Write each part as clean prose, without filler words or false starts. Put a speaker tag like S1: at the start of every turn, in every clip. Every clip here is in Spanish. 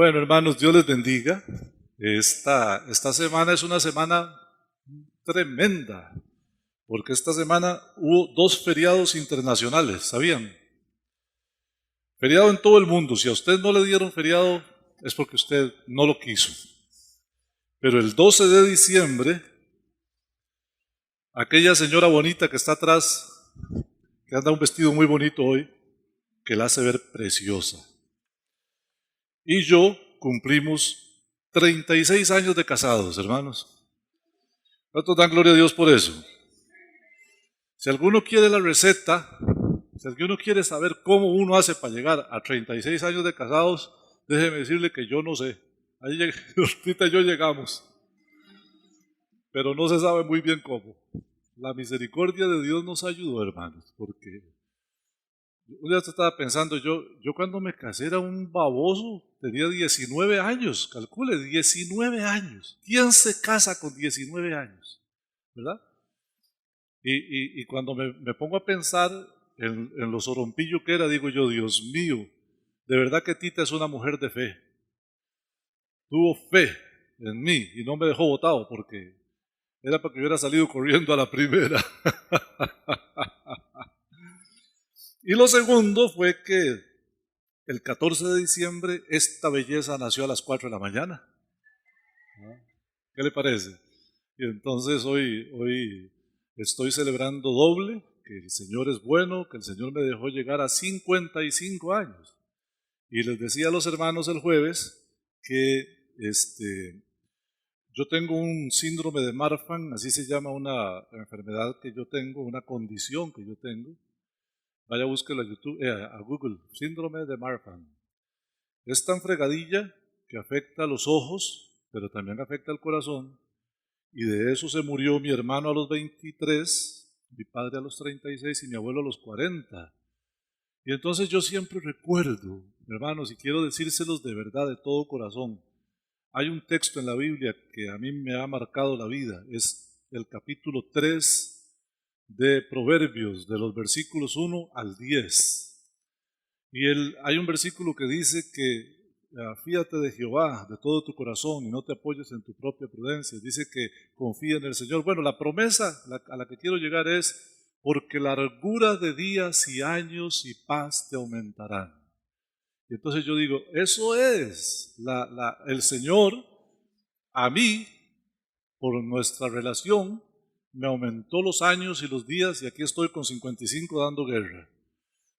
S1: Bueno, hermanos, Dios les bendiga. Esta semana es una semana tremenda, porque esta semana hubo dos feriados internacionales, ¿sabían? Feriado en todo el mundo. Si a usted no le dieron feriado, es porque usted no lo quiso. Pero el 12 de diciembre, aquella señora bonita que está atrás, que anda un vestido muy bonito hoy, que la hace ver preciosa, y yo cumplimos 36 años de casados, hermanos. ¿Cuántos dan gloria a Dios por eso? Si alguno quiere la receta, si alguno quiere saber cómo uno hace para llegar a 36 años de casados, déjeme decirle que yo no sé. Ahí ahorita y yo llegamos, pero no se sabe muy bien cómo. La misericordia de Dios nos ayudó, hermanos, porque un día estaba pensando, yo cuando me casé era un baboso, tenía 19 años, calcule, 19 años. ¿Quién se casa con 19 años? ¿Verdad? Y cuando me pongo a pensar en lo sorompillo que era, digo yo, Dios mío, de verdad que Tita es una mujer de fe. Tuvo fe en mí y no me dejó botado porque era para que hubiera salido corriendo a la primera. Y lo segundo fue que el 14 de diciembre esta belleza nació a las 4 de la mañana. ¿Qué le parece? Y entonces hoy estoy celebrando doble, que el Señor es bueno, que el Señor me dejó llegar a 55 años. Y les decía a los hermanos el jueves que yo tengo un síndrome de Marfan, así se llama una enfermedad que yo tengo, una condición que yo tengo. Vaya, búsquelo a YouTube, a Google, síndrome de Marfan. Es tan fregadilla que afecta a los ojos, pero también afecta al corazón. Y de eso se murió mi hermano a los 23, mi padre a los 36 y mi abuelo a los 40. Y entonces yo siempre recuerdo, hermanos, y quiero decírselos de verdad, de todo corazón, hay un texto en la Biblia que a mí me ha marcado la vida, es el capítulo 3 de Proverbios, de los versículos 1 al 10. Y hay un versículo que dice que fíate de Jehová de todo tu corazón y no te apoyes en tu propia prudencia. Dice que confía en el Señor. Bueno, la promesa a la que quiero llegar es, porque largura de días y años y paz te aumentarán. Y entonces yo digo, eso es el Señor a mí, por nuestra relación, me aumentó los años y los días y aquí estoy con 55 dando guerra.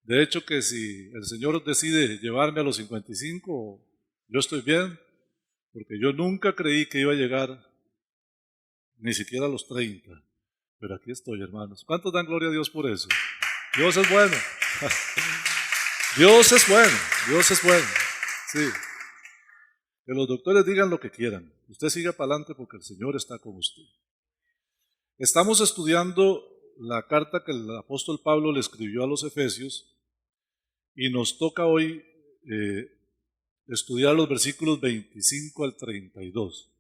S1: De hecho que si el Señor decide llevarme a los 55, yo estoy bien, porque yo nunca creí que iba a llegar ni siquiera a los 30. Pero aquí estoy, hermanos. ¿Cuántos dan gloria a Dios por eso? Dios es bueno. Dios es bueno. Dios es bueno. Sí. Que los doctores digan lo que quieran. Usted siga para adelante porque el Señor está con usted. Estamos estudiando la carta que el apóstol Pablo le escribió a los Efesios y nos toca hoy estudiar los versículos 25 al 32.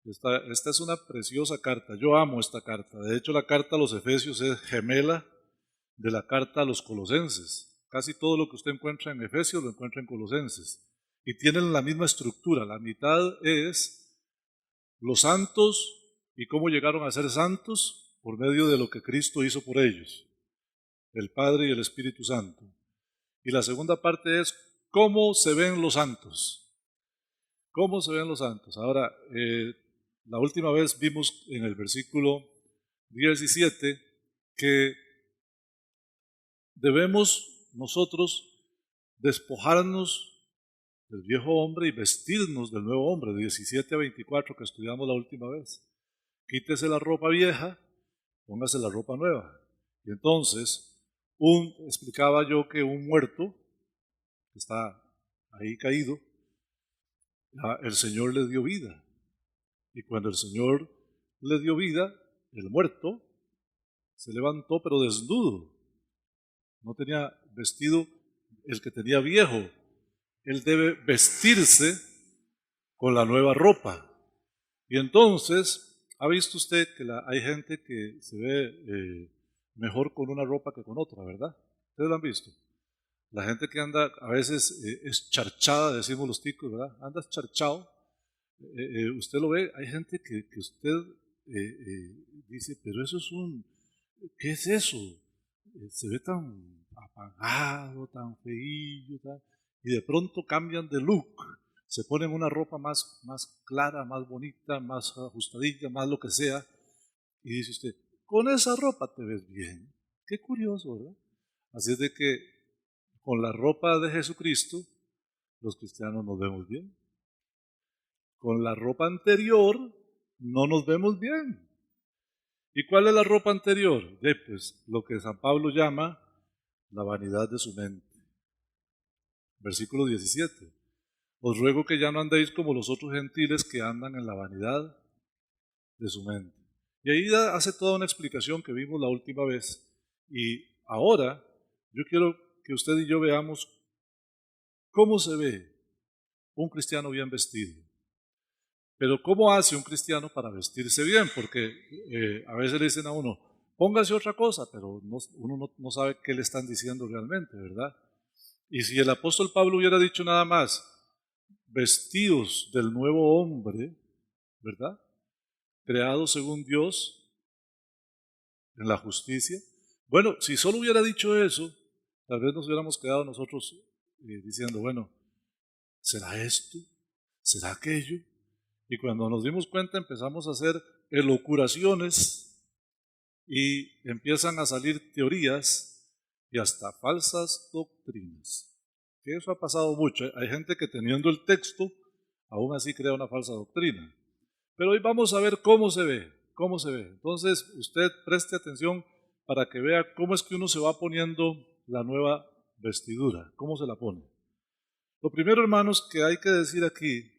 S1: Esta es una preciosa carta. Yo amo esta carta. De hecho, la carta a los Efesios es gemela de la carta a los Colosenses. Casi todo lo que usted encuentra en Efesios lo encuentra en Colosenses. Y tienen la misma estructura. La mitad es los santos y cómo llegaron a ser santos por medio de lo que Cristo hizo por ellos, el Padre y el Espíritu Santo. Y la segunda parte es cómo se ven los santos. ¿Cómo se ven los santos? Ahora, la última vez vimos en el versículo 17 que debemos nosotros despojarnos del viejo hombre y vestirnos del nuevo hombre, de 17 a 24 que estudiamos la última vez. Quítese la ropa vieja, póngase la ropa nueva. Y entonces, explicaba yo que un muerto que está ahí caído, el Señor le dio vida. Y cuando el Señor le dio vida, el muerto se levantó pero desnudo. No tenía vestido el que tenía viejo. Él debe vestirse con la nueva ropa. Y entonces, ¿ha visto usted que hay gente que se ve mejor con una ropa que con otra, verdad? ¿Ustedes lo han visto? La gente que anda a veces es charchada, decimos los ticos, ¿verdad? Anda charchado. Usted lo ve, hay gente que usted dice, pero eso es ¿qué es eso? Se ve tan apagado, tan feillo, y de pronto cambian de look, se ponen una ropa más clara, más bonita, más ajustadilla, más lo que sea, y dice usted, con esa ropa te ves bien. Qué curioso, ¿verdad? Así es de que con la ropa de Jesucristo, los cristianos nos vemos bien. Con la ropa anterior, no nos vemos bien. ¿Y cuál es la ropa anterior? Pues lo que San Pablo llama la vanidad de su mente. Versículo 17. Os ruego que ya no andéis como los otros gentiles que andan en la vanidad de su mente. Y ahí hace toda una explicación que vimos la última vez. Y ahora yo quiero que usted y yo veamos cómo se ve un cristiano bien vestido. Pero ¿cómo hace un cristiano para vestirse bien? Porque a veces le dicen a uno, póngase otra cosa, pero uno no sabe qué le están diciendo realmente, ¿verdad? Y si el apóstol Pablo hubiera dicho nada más, vestidos del nuevo hombre, ¿verdad? Creado según Dios en la justicia. Bueno, si solo hubiera dicho eso, tal vez nos hubiéramos quedado nosotros diciendo, bueno, ¿será esto? ¿Será aquello? Y cuando nos dimos cuenta empezamos a hacer elocuraciones y empiezan a salir teorías y hasta falsas doctrinas. Que eso ha pasado mucho. Hay gente que teniendo el texto, aún así crea una falsa doctrina. Pero hoy vamos a ver cómo se ve, cómo se ve. Entonces usted preste atención para que vea cómo es que uno se va poniendo la nueva vestidura, cómo se la pone. Lo primero, hermanos, que hay que decir aquí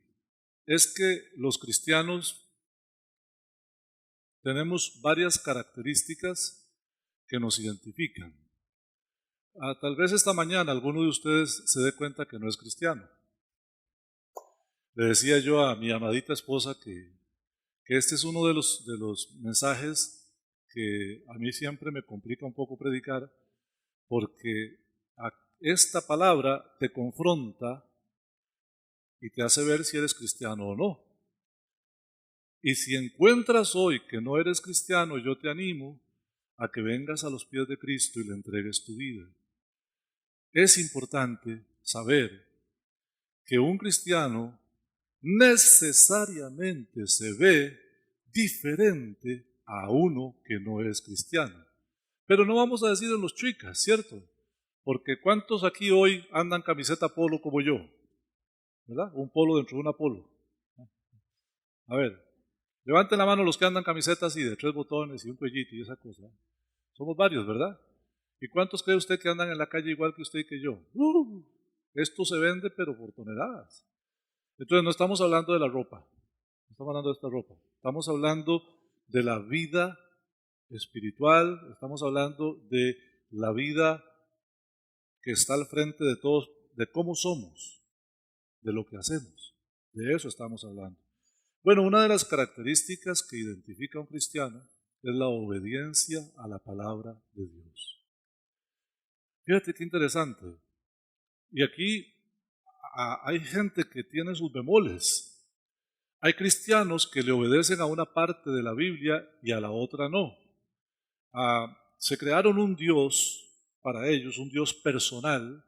S1: es que los cristianos tenemos varias características que nos identifican. Tal vez esta mañana alguno de ustedes se dé cuenta que no es cristiano. Le decía yo a mi amadita esposa que este es uno de los mensajes que a mí siempre me complica un poco predicar, porque esta palabra te confronta y te hace ver si eres cristiano o no. Y si encuentras hoy que no eres cristiano, yo te animo a que vengas a los pies de Cristo y le entregues tu vida. Es importante saber que un cristiano necesariamente se ve diferente a uno que no es cristiano. Pero no vamos a decir en los chicas, ¿cierto? Porque ¿cuántos aquí hoy andan camiseta polo como yo? ¿Verdad? Un polo dentro de una polo. A ver, levanten la mano los que andan camisetas así de 3 botones y un cuellito y esa cosa. Somos varios, ¿verdad? ¿Y cuántos cree usted que andan en la calle igual que usted y que yo? Esto se vende pero por toneladas. Entonces no estamos hablando de la ropa, no estamos hablando de esta ropa. Estamos hablando de la vida espiritual, estamos hablando de la vida que está al frente de todos, de cómo somos, de lo que hacemos. De eso estamos hablando. Bueno, una de las características que identifica a un cristiano es la obediencia a la palabra de Dios. Fíjate qué interesante. Y aquí hay gente que tiene sus bemoles. Hay cristianos que le obedecen a una parte de la Biblia y a la otra no. Se crearon un Dios para ellos, un Dios personal,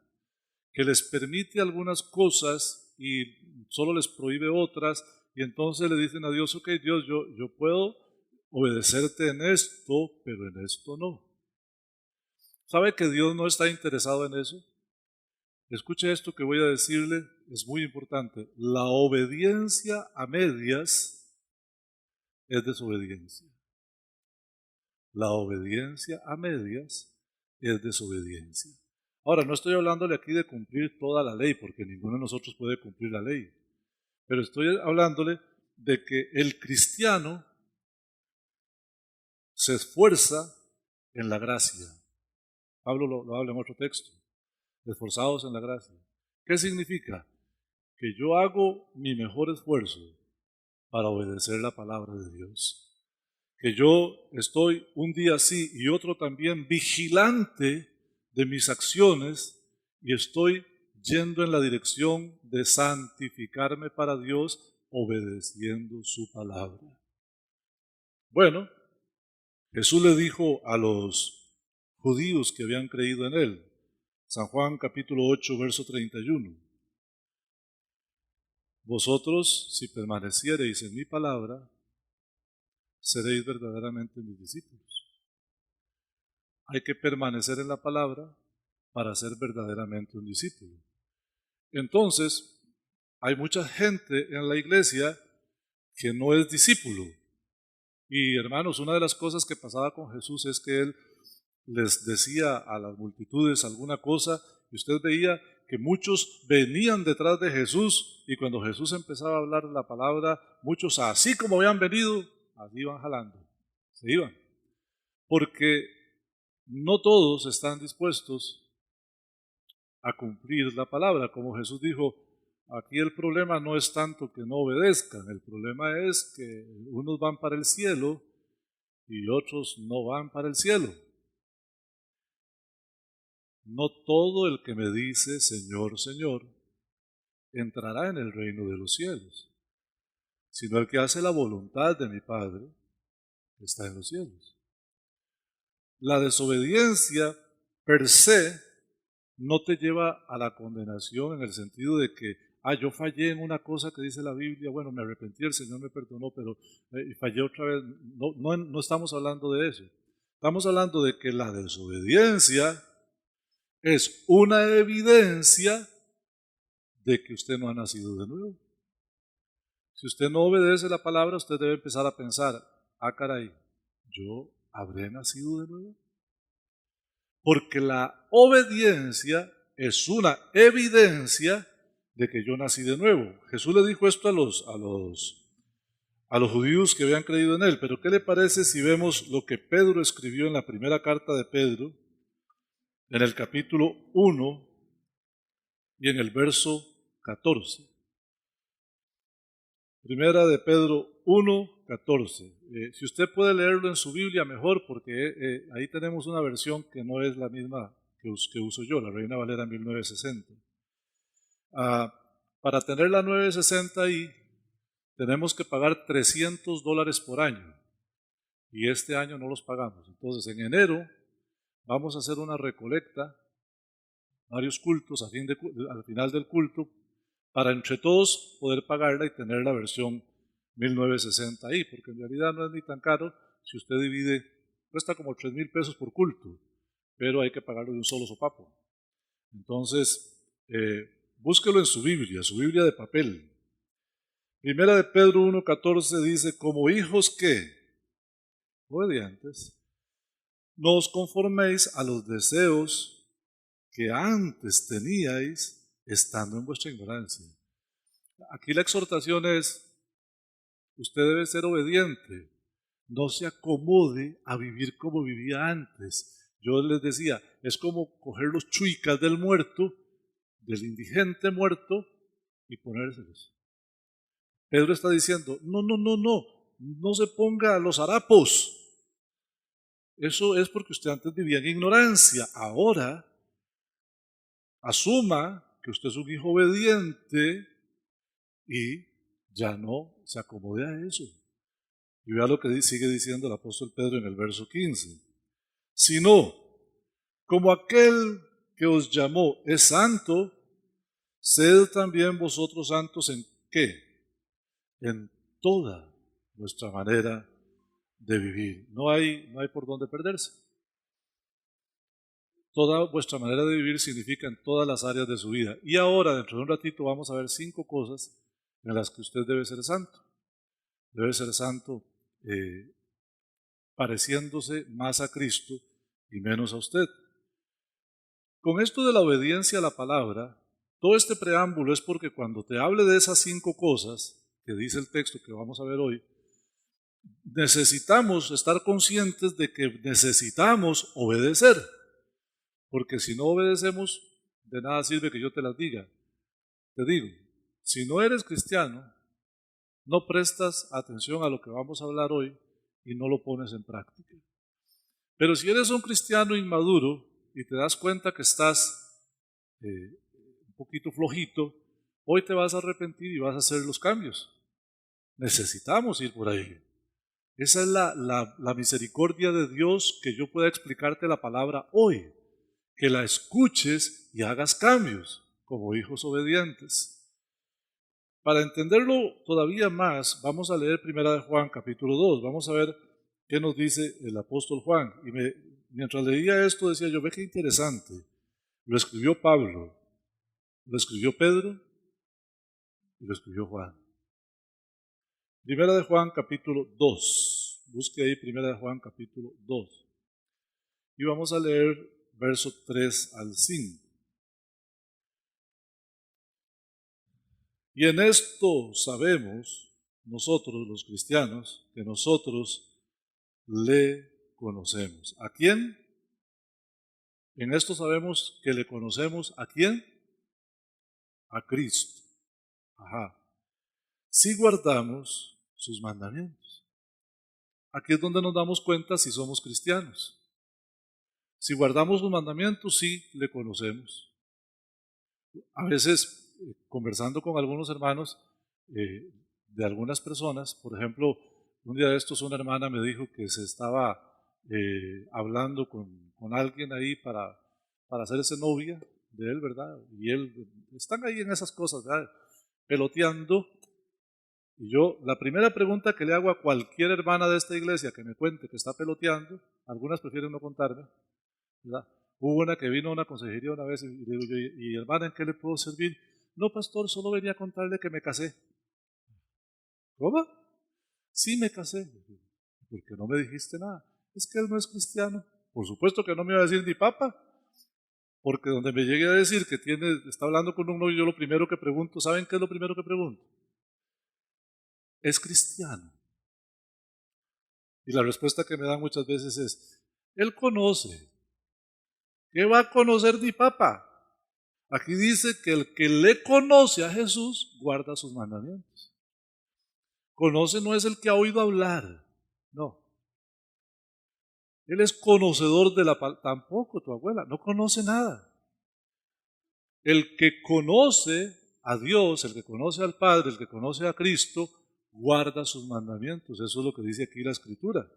S1: que les permite algunas cosas y solo les prohíbe otras, y entonces le dicen a Dios, ok, Dios, yo puedo obedecerte en esto, pero en esto no. ¿Sabe que Dios no está interesado en eso? Escuche esto que voy a decirle, es muy importante. La obediencia a medias es desobediencia. La obediencia a medias es desobediencia. Ahora, no estoy hablándole aquí de cumplir toda la ley, porque ninguno de nosotros puede cumplir la ley. Pero estoy hablándole de que el cristiano se esfuerza en la gracia. Pablo lo habla en otro texto. Esforzados en la gracia. ¿Qué significa? Que yo hago mi mejor esfuerzo para obedecer la palabra de Dios. Que yo estoy un día sí y otro también vigilante de mis acciones y estoy yendo en la dirección de santificarme para Dios, obedeciendo su palabra. Bueno, Jesús le dijo a los judíos que habían creído en él, San Juan capítulo 8, verso 31, vosotros, si permaneciereis en mi palabra, seréis verdaderamente mis discípulos. Hay que permanecer en la palabra para ser verdaderamente un discípulo. Entonces, hay mucha gente en la iglesia que no es discípulo. Y hermanos, una de las cosas que pasaba con Jesús es que él les decía a las multitudes alguna cosa y usted veía que muchos venían detrás de Jesús y cuando Jesús empezaba a hablar la palabra, muchos así como habían venido, así iban jalando, se iban. Porque no todos están dispuestos a cumplir la palabra. Como Jesús dijo, aquí el problema no es tanto que no obedezcan, el problema es que unos van para el cielo y otros no van para el cielo. No todo el que me dice Señor, Señor, entrará en el reino de los cielos, sino el que hace la voluntad de mi Padre que está en los cielos. La desobediencia per se no te lleva a la condenación en el sentido de que, yo fallé en una cosa que dice la Biblia, bueno, me arrepentí, el Señor me perdonó, pero fallé otra vez. No estamos hablando de eso. Estamos hablando de que la desobediencia es una evidencia de que usted no ha nacido de nuevo. Si usted no obedece la palabra, usted debe empezar a pensar, caray, ¿yo habré nacido de nuevo? Porque la obediencia es una evidencia de que yo nací de nuevo. Jesús le dijo esto a los judíos que habían creído en él, pero ¿qué le parece si vemos lo que Pedro escribió en la primera carta de Pedro, en el capítulo 1 y en el verso 14? Primera de Pedro 1, 14. Si usted puede leerlo en su Biblia, mejor, porque ahí tenemos una versión que no es la misma que uso yo, la Reina Valera 1960. Para tener la 960 ahí, tenemos que pagar $300 por año, y este año no los pagamos. Entonces, en enero vamos a hacer una recolecta, varios cultos al final del culto, para entre todos poder pagarla y tener la versión 1960 ahí, porque en realidad no es ni tan caro. Si usted divide, cuesta como $3,000 por culto, pero hay que pagarlo de un solo sopapo. Entonces, búsquelo en su Biblia de papel. Primera de Pedro 1:14 dice, como hijos que, obedientes, no os conforméis a los deseos que antes teníais estando en vuestra ignorancia. Aquí la exhortación es, usted debe ser obediente, no se acomode a vivir como vivía antes. Yo les decía, es como coger los chuicas del muerto, del indigente muerto, y ponérselos. Pedro está diciendo, no se ponga los harapos. Eso es porque usted antes vivía en ignorancia. Ahora, asuma que usted es un hijo obediente y ya no se acomode a eso. Y vea lo que sigue diciendo el apóstol Pedro en el verso 15. Sino, como aquel que os llamó es santo, sed también vosotros santos ¿en qué? En toda vuestra manera de vivir. No hay por dónde perderse. Toda vuestra manera de vivir significa en todas las áreas de su vida. Y ahora, dentro de un ratito, vamos a ver 5 cosas en las que usted debe ser santo. Debe ser santo pareciéndose más a Cristo y menos a usted. Con esto de la obediencia a la palabra, todo este preámbulo es porque cuando te hable de esas 5 cosas que dice el texto que vamos a ver hoy, necesitamos estar conscientes de que necesitamos obedecer. Porque si no obedecemos, de nada sirve que yo te las diga. Te digo, si no eres cristiano, no prestas atención a lo que vamos a hablar hoy y no lo pones en práctica. Pero si eres un cristiano inmaduro y te das cuenta que estás un poquito flojito, hoy te vas a arrepentir y vas a hacer los cambios. Necesitamos ir por ahí. Esa es la misericordia de Dios, que yo pueda explicarte la palabra hoy, que la escuches y hagas cambios como hijos obedientes. Para entenderlo todavía más, vamos a leer 1 de Juan capítulo 2, vamos a ver qué nos dice el apóstol Juan. Y mientras leía esto decía yo, ve qué interesante, lo escribió Pablo, lo escribió Pedro y lo escribió Juan. 1 de Juan capítulo 2, busque ahí 1 de Juan capítulo 2 y vamos a leer verso 3 al 5. Y en esto sabemos nosotros los cristianos que nosotros le conocemos. ¿A quién? En esto sabemos que le conocemos. ¿A quién? A Cristo. Ajá. Si guardamos sus mandamientos. Aquí es donde nos damos cuenta si somos cristianos. Si guardamos sus mandamientos, sí le conocemos. A veces, conversando con algunos hermanos de algunas personas, por ejemplo, un día de estos una hermana me dijo que se estaba hablando con alguien ahí para hacerse novia de él, ¿verdad? Y él, están ahí en esas cosas, ¿verdad? Peloteando. Y yo, la primera pregunta que le hago a cualquier hermana de esta iglesia que me cuente que está peloteando, algunas prefieren no contarme, ¿verdad? Hubo una que vino a una consejería una vez y le digo yo, ¿y hermana, en qué le puedo servir? No, pastor, solo venía a contarle que me casé. ¿Cómo? Sí, me casé. ¿Por qué no me dijiste nada? Es que él no es cristiano. Por supuesto que no me iba a decir ni papa, porque donde me llegue a decir que está hablando con un novio, yo lo primero que pregunto, ¿saben qué es lo primero que pregunto? ¿Es cristiano? Y la respuesta que me dan muchas veces es, él conoce. ¿Qué va a conocer ni papa? Aquí dice que el que le conoce a Jesús guarda sus mandamientos. Conoce no es el que ha oído hablar, no. Él es conocedor de la palabra. Tampoco tu abuela, no conoce nada. El que conoce a Dios, el que conoce al Padre, el que conoce a Cristo, guarda sus mandamientos. Eso es lo que dice aquí la Escritura.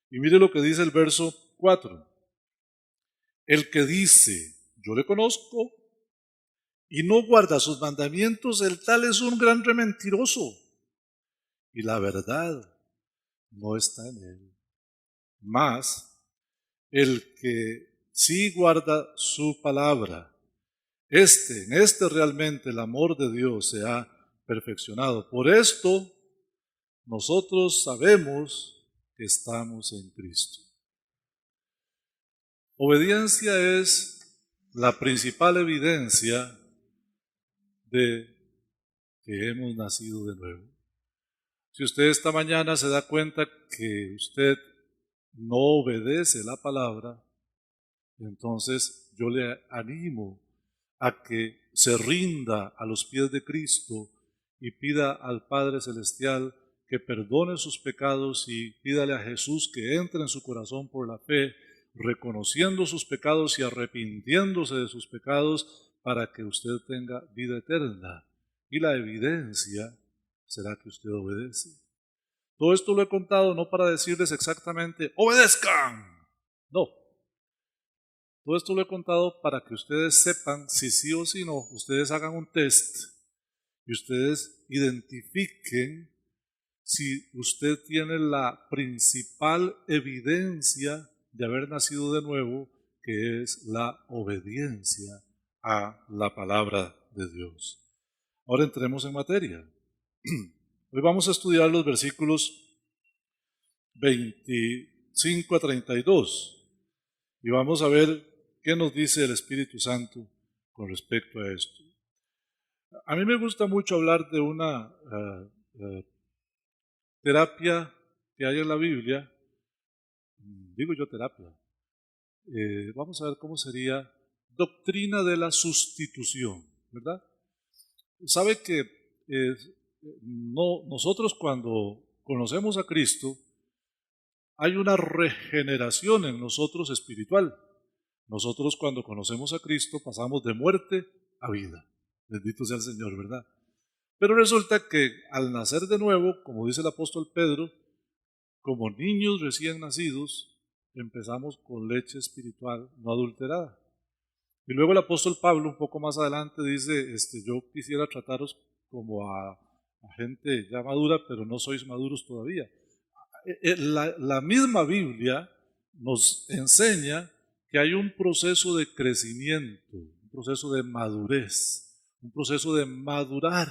S1: Y mire lo que dice el verso 4. El que dice, yo le conozco, y no guarda sus mandamientos, el tal es un gran mentiroso. Y la verdad no está en él. Mas, el que sí guarda su palabra, en este realmente el amor de Dios se ha perfeccionado. Por esto, nosotros sabemos que estamos en Cristo. Obediencia es la principal evidencia de que hemos nacido de nuevo. Si usted esta mañana se da cuenta que usted no obedece la palabra, entonces yo le animo a que se rinda a los pies de Cristo y pida al Padre Celestial que perdone sus pecados y pídale a Jesús que entre en su corazón por la fe, reconociendo sus pecados y arrepintiéndose de sus pecados para que usted tenga vida eterna. Y la evidencia será que usted obedece. Todo esto lo he contado no para decirles exactamente, obedezcan. No. Todo esto lo he contado para que ustedes sepan si sí o si no, ustedes hagan un test y ustedes identifiquen si usted tiene la principal evidencia de haber nacido de nuevo, que es la obediencia a la palabra de Dios. Ahora entremos en materia. Hoy vamos a estudiar los versículos 25 a 32 y vamos a ver qué nos dice el Espíritu Santo con respecto a esto. A mí me gusta mucho hablar de una terapia que hay en la Biblia. Digo yo terapia. Vamos a ver cómo sería doctrina de la sustitución, ¿verdad? Sabe que nosotros cuando conocemos a Cristo, hay una regeneración en nosotros espiritual. Nosotros cuando conocemos a Cristo pasamos de muerte a vida. Bendito sea el Señor, ¿verdad? Pero resulta que al nacer de nuevo, como dice el apóstol Pedro, como niños recién nacidos, empezamos con leche espiritual no adulterada. Y luego el apóstol Pablo, un poco más adelante, dice, yo quisiera trataros como a gente ya madura, pero no sois maduros todavía. La misma Biblia nos enseña que hay un proceso de crecimiento, un proceso de madurez, un proceso de madurar.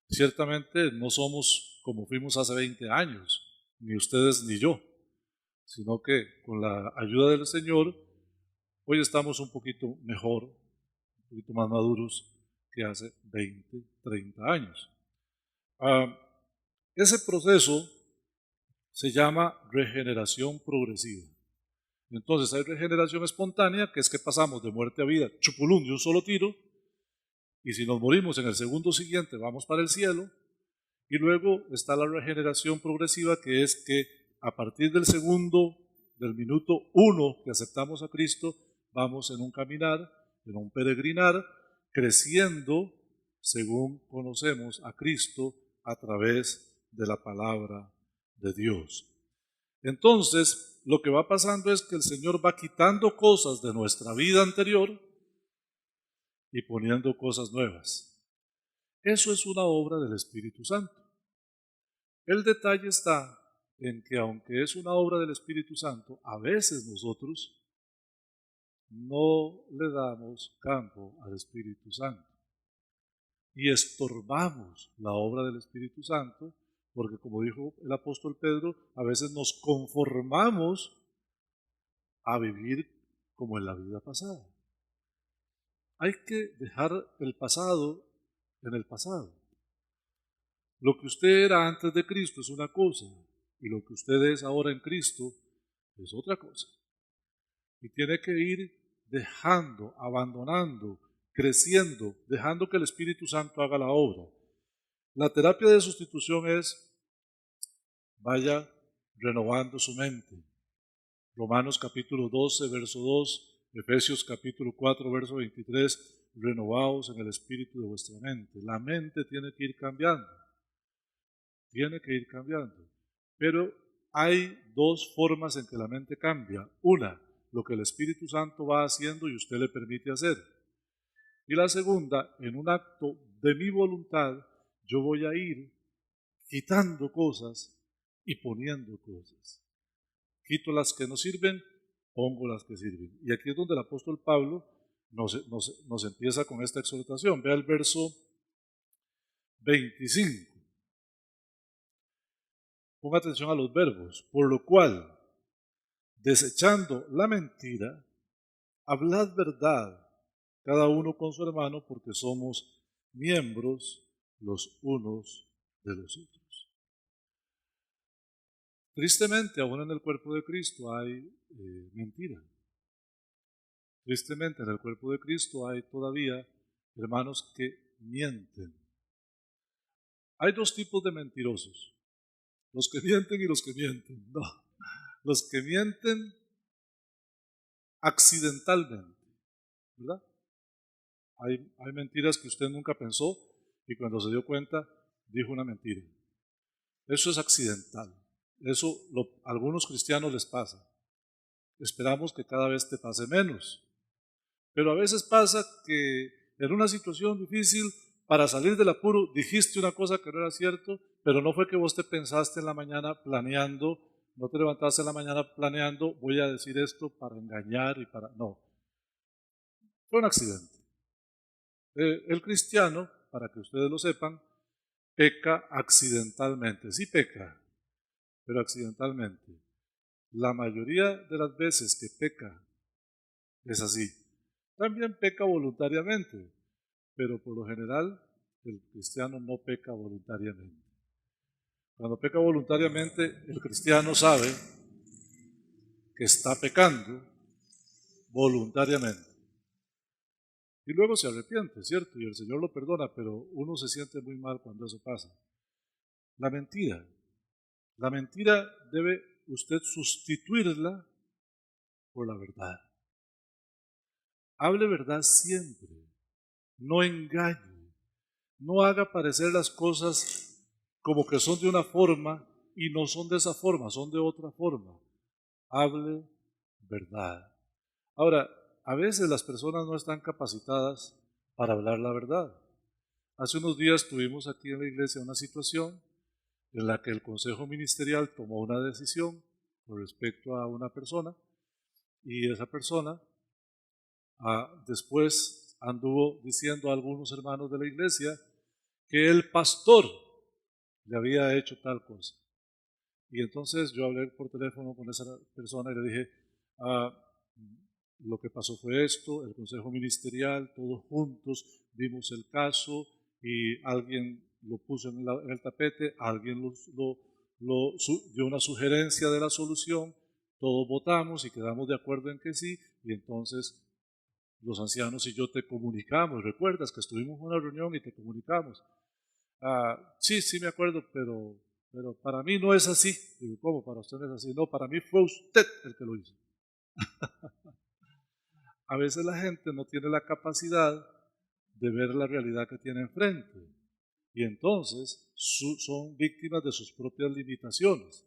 S1: Ciertamente no somos como fuimos hace 20 años, ni ustedes ni yo, sino que con la ayuda del Señor, hoy estamos un poquito mejor, un poquito más maduros que hace 20, 30 años. Ese proceso se llama regeneración progresiva. Entonces hay regeneración espontánea, que es que pasamos de muerte a vida, chupulum, de un solo tiro, y si nos morimos en el segundo siguiente vamos para el cielo. Y luego está la regeneración progresiva, que es que a partir del minuto 1 que aceptamos a Cristo, vamos en un caminar, en un peregrinar, creciendo según conocemos a Cristo a través de la palabra de Dios. Entonces, lo que va pasando es que el Señor va quitando cosas de nuestra vida anterior y poniendo cosas nuevas. Eso es una obra del Espíritu Santo. El detalle está en que aunque es una obra del Espíritu Santo, a veces nosotros no le damos campo al Espíritu Santo y estorbamos la obra del Espíritu Santo, porque como dijo el apóstol Pedro, a veces nos conformamos a vivir como en la vida pasada. Hay que dejar el pasado en el pasado. Lo que usted era antes de Cristo es una cosa, y lo que usted es ahora en Cristo es otra cosa. Y tiene que ir dejando, abandonando, creciendo, dejando que el Espíritu Santo haga la obra. La terapia de sustitución es, vaya renovando su mente. Romanos capítulo 12, verso 2, Efesios capítulo 4, verso 23, renovaos en el espíritu de vuestra mente. La mente tiene que ir cambiando. Tiene que ir cambiando. Pero hay dos formas en que la mente cambia. Una, lo que el Espíritu Santo va haciendo y usted le permite hacer. Y la segunda, en un acto de mi voluntad, yo voy a ir quitando cosas y poniendo cosas. Quito las que no sirven, pongo las que sirven. Y aquí es donde el apóstol Pablo nos empieza con esta exhortación. Vea el verso 25. Ponga atención a los verbos. Por lo cual, desechando la mentira, hablad verdad, cada uno con su hermano, porque somos miembros los unos de los otros. Tristemente, aún en el cuerpo de Cristo hay mentira. Tristemente, en el cuerpo de Cristo hay todavía hermanos que mienten. Hay dos tipos de mentirosos, los que mienten y los que mienten. No, los que mienten accidentalmente, ¿verdad? Hay mentiras que usted nunca pensó y cuando se dio cuenta dijo una mentira. Eso es accidental. Eso a algunos cristianos les pasa. Esperamos que cada vez te pase menos. Pero a veces pasa que en una situación difícil, para salir del apuro, dijiste una cosa que no era cierto, pero no fue que vos te pensaste en la mañana planeando, no te levantaste en la mañana planeando, voy a decir esto para engañar y para... No, fue un accidente. El cristiano, para que ustedes lo sepan, peca accidentalmente. Sí peca, pero accidentalmente. La mayoría de las veces que peca es así. También peca voluntariamente, pero por lo general el cristiano no peca voluntariamente. Cuando peca voluntariamente, el cristiano sabe que está pecando voluntariamente. Y luego se arrepiente, ¿cierto? Y el Señor lo perdona, pero uno se siente muy mal cuando eso pasa. La mentira debe usted sustituirla por la verdad. hable verdad siempre, no engañe, no haga parecer las cosas como que son de una forma y no son de esa forma, son de otra forma. Hable verdad. Ahora, a veces las personas no están capacitadas para hablar la verdad. Hace unos días tuvimos aquí en la iglesia una situación en la que el consejo ministerial tomó una decisión con respecto a una persona y esa persona después anduvo diciendo a algunos hermanos de la iglesia que el pastor le había hecho tal cosa. Y entonces yo hablé por teléfono con esa persona y le dije, ah, lo que pasó fue esto, el consejo ministerial, todos juntos vimos el caso y alguien lo puso en el tapete, alguien dio una sugerencia de la solución, todos votamos y quedamos de acuerdo en que sí, y entonces los ancianos y yo te comunicamos. ¿Recuerdas que estuvimos en una reunión y te comunicamos? Sí, sí me acuerdo, pero para mí no es así. Digo, ¿cómo? Para usted no es así. No, para mí fue usted el que lo hizo. A veces la gente no tiene la capacidad de ver la realidad que tiene enfrente y entonces son víctimas de sus propias limitaciones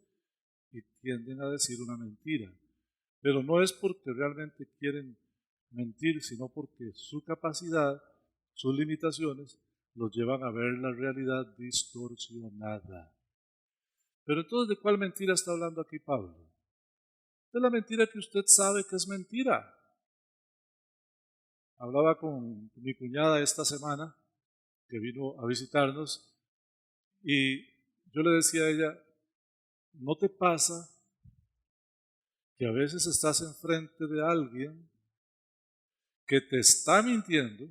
S1: y tienden a decir una mentira. Pero no es porque realmente quieren mentir, sino porque su capacidad, sus limitaciones, los llevan a ver la realidad distorsionada. Pero entonces, ¿de cuál mentira está hablando aquí Pablo? De la mentira que usted sabe que es mentira. Hablaba con mi cuñada esta semana, que vino a visitarnos, y yo le decía a ella, ¿no te pasa que a veces estás enfrente de alguien que te está mintiendo,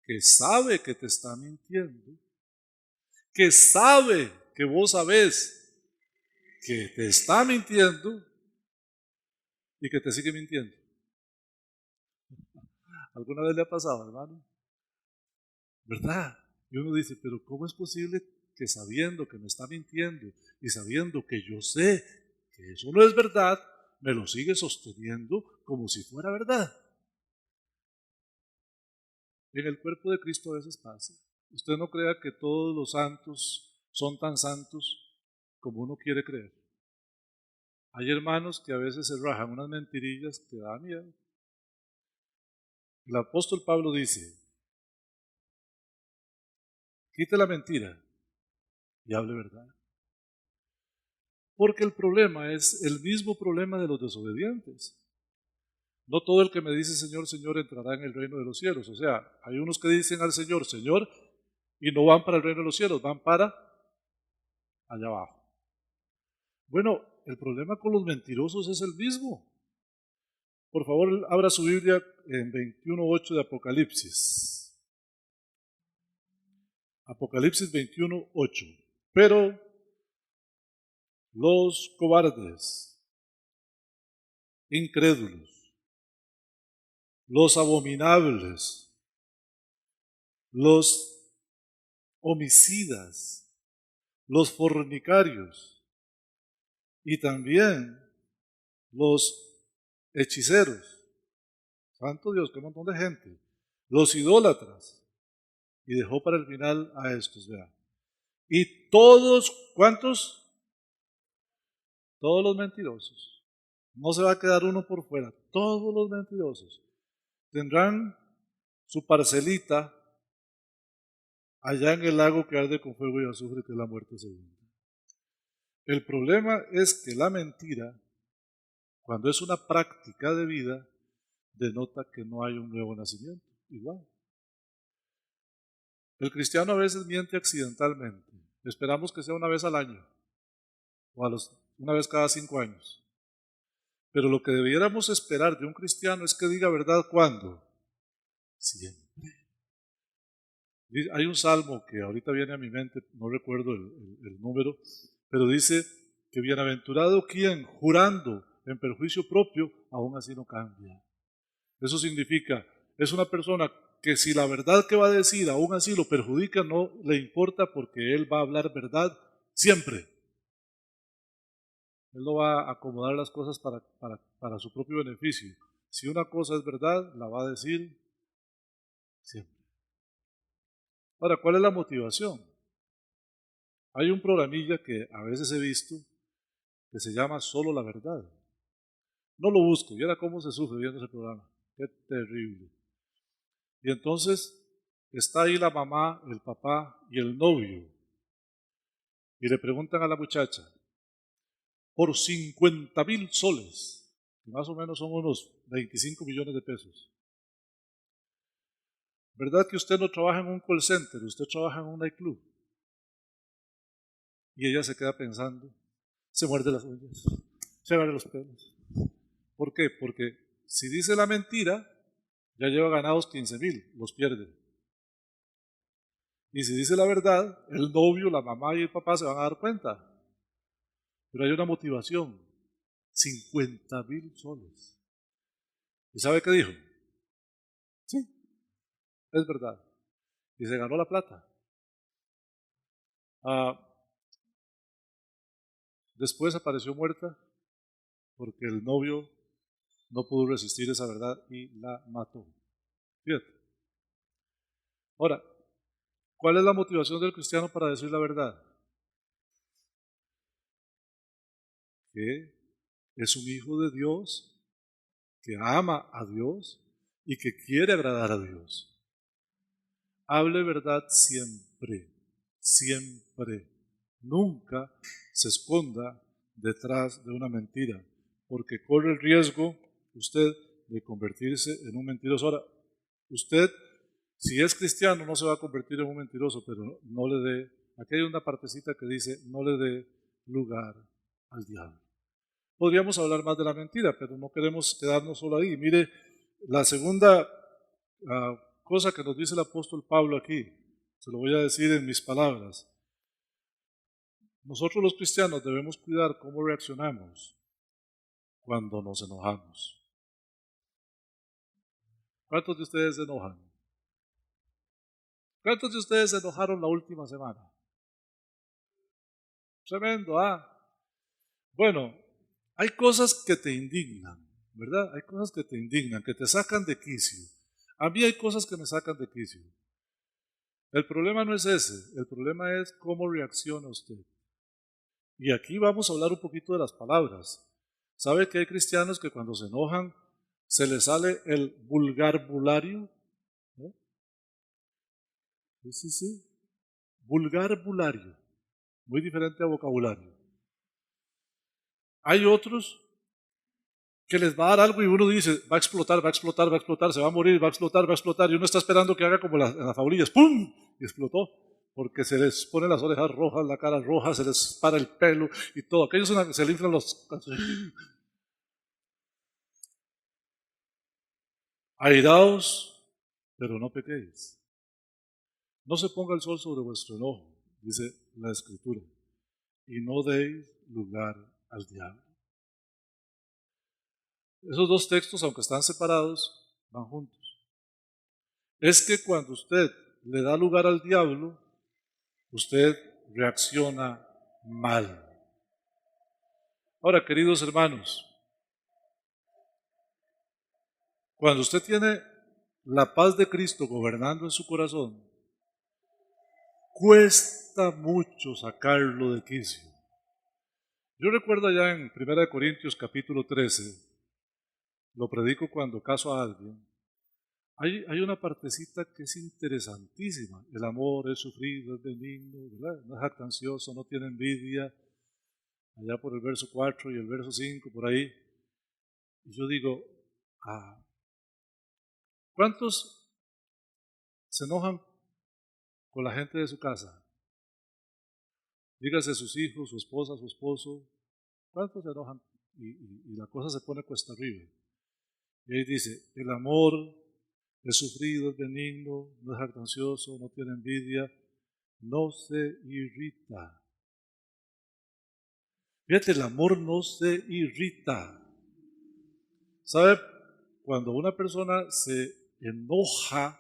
S1: que sabe que te está mintiendo, que sabe que vos sabés que te está mintiendo y que te sigue mintiendo? ¿Alguna vez le ha pasado, hermano? ¿Verdad? Y uno dice, pero ¿cómo es posible que sabiendo que me está mintiendo y sabiendo que yo sé que eso no es verdad, me lo sigue sosteniendo como si fuera verdad? En el cuerpo de Cristo a veces pasa. Usted no crea que todos los santos son tan santos como uno quiere creer. Hay hermanos que a veces se rajan unas mentirillas que dan miedo. El apóstol Pablo dice, quite la mentira y hable verdad. Porque el problema es el mismo problema de los desobedientes. No todo el que me dice Señor, Señor entrará en el reino de los cielos. O sea, hay unos que dicen al Señor, Señor, y no van para el reino de los cielos, van para allá abajo. Bueno, el problema con los mentirosos es el mismo. Por favor, abra su Biblia en 21:8 de Apocalipsis. Apocalipsis 21:8. Pero los cobardes, incrédulos, los abominables, los homicidas, los fornicarios y también los hechiceros, santo Dios, qué montón de gente, los idólatras, y dejó para el final a estos, vean. Y todos, ¿cuántos? Todos los mentirosos. No se va a quedar uno por fuera. Todos los mentirosos tendrán su parcelita allá en el lago que arde con fuego y azufre, que es la muerte segunda. El problema es que la mentira, cuando es una práctica de vida, denota que no hay un nuevo nacimiento. Igual. El cristiano a veces miente accidentalmente. Esperamos que sea una vez al año o una vez cada 5 años. Pero lo que debiéramos esperar de un cristiano es que diga verdad cuando. Siempre. Hay un salmo que ahorita viene a mi mente, no recuerdo el número, pero dice que bienaventurado quien jurando en perjuicio propio, aún así no cambia. Eso significa, es una persona que si la verdad que va a decir aún así lo perjudica, no le importa porque él va a hablar verdad siempre. Él no va a acomodar las cosas para su propio beneficio, Si una cosa es verdad, la va a decir siempre. Ahora, ¿cuál es la motivación? Hay un programilla que a veces he visto que se llama Solo la Verdad. No lo busque, viera cómo se sufre viendo ese programa. Qué terrible. Y entonces está ahí la mamá, el papá y el novio. Y le preguntan a la muchacha, por 50,000 soles, que más o menos son unos 25 millones de pesos. ¿Verdad que usted no trabaja en un call center, usted trabaja en un nightclub? Y ella se queda pensando, se muerde las uñas, se agarra los pelos. ¿Por qué? Porque si dice la mentira, ya lleva ganados 15,000, los pierde. Y si dice la verdad, el novio, la mamá y el papá se van a dar cuenta. Pero hay una motivación, 50,000 soles. ¿Y sabe qué dijo? Sí, es verdad. Y se ganó la plata. Ah, después apareció muerta porque el novio no pudo resistir esa verdad y la mató. Fíjate. Ahora, ¿cuál es la motivación del cristiano para decir la verdad? Que es un hijo de Dios, que ama a Dios y que quiere agradar a Dios. Hable verdad siempre, siempre. Nunca se esconda detrás de una mentira, porque corre el riesgo usted de convertirse en un mentiroso. Ahora, usted, si es cristiano, no se va a convertir en un mentiroso, pero no le dé, aquí hay una partecita que dice, no le dé lugar al diablo. Podríamos hablar más de la mentira, pero no queremos quedarnos solo ahí. Mire, la segunda cosa que nos dice el apóstol Pablo aquí, se lo voy a decir en mis palabras. Nosotros los cristianos debemos cuidar cómo reaccionamos cuando nos enojamos. ¿Cuántos de ustedes se enojan? ¿Cuántos de ustedes se enojaron la última semana? Tremendo, ¿ah? Bueno, hay cosas que te indignan, ¿verdad? Hay cosas que te indignan, que te sacan de quicio. A mí hay cosas que me sacan de quicio. El problema no es ese, el problema es cómo reacciona usted. Y aquí vamos a hablar un poquito de las palabras. ¿Sabe que hay cristianos que cuando se enojan se les sale el vulgarbulario? ¿Eh? Sí, sí, sí. Vulgarbulario. Muy diferente a vocabulario. Hay otros que les va a dar algo y uno dice, va a explotar, va a explotar, va a explotar, se va a morir, va a explotar, va a explotar. Y uno está esperando que haga como en las fabulillas, ¡pum! Y explotó. Porque se les ponen las orejas rojas, la cara roja, se les para el pelo y todo. Aquellos se le inflan los... Airaos, pero no pequéis. No se ponga el sol sobre vuestro enojo, dice la Escritura, y no deis lugar al diablo. Esos dos textos, aunque están separados, van juntos. Es que cuando usted le da lugar al diablo, usted reacciona mal. Ahora, queridos hermanos, cuando usted tiene la paz de Cristo gobernando en su corazón, cuesta mucho sacarlo de quicio. Yo recuerdo allá en 1 Corintios capítulo 13, lo predico cuando caso a alguien, hay una partecita que es interesantísima. El amor es sufrido, es benigno, ¿verdad? No es jactancioso, no tiene envidia. Allá por el verso 4 y el verso 5, por ahí. Y yo digo, ¿cuántos se enojan con la gente de su casa? Dígase sus hijos, su esposa, su esposo. ¿Cuántos se enojan? Y la cosa se pone cuesta arriba. Y ahí dice, el amor es sufrido, es benigno, no es jactancioso, no tiene envidia, no se irrita. Fíjate, el amor no se irrita. ¿Sabe? Cuando una persona se enoja,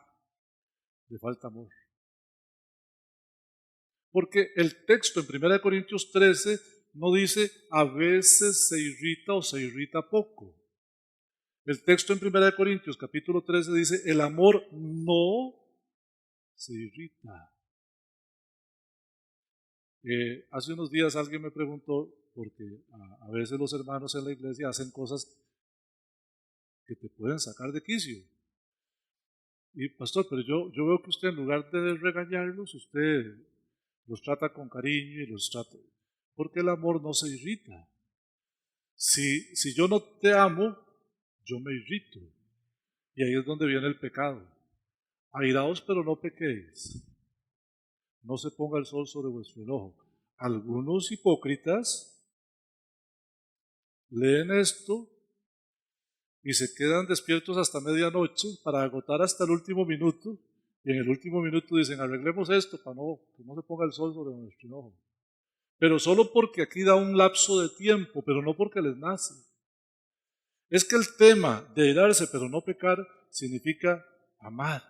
S1: le falta amor. Porque el texto en 1 Corintios 13 no dice a veces se irrita o se irrita poco. El texto en 1 Corintios capítulo 13 dice, el amor no se irrita. Hace unos días alguien me preguntó, porque a veces los hermanos en la iglesia hacen cosas que te pueden sacar de quicio. Y pastor, pero yo veo que usted en lugar de regañarlos, usted los trata con cariño y los trata, porque el amor no se irrita. Si yo no te amo, yo me irrito. Y ahí es donde viene el pecado. Airaos, pero no pequéis. No se ponga el sol sobre vuestro enojo. Algunos hipócritas leen esto y se quedan despiertos hasta medianoche para agotar hasta el último minuto. Y en el último minuto dicen, arreglemos esto para que no se ponga el sol sobre nuestro enojo. Pero solo porque aquí da un lapso de tiempo, pero no porque les nace. Es que el tema de airarse pero no pecar significa amar.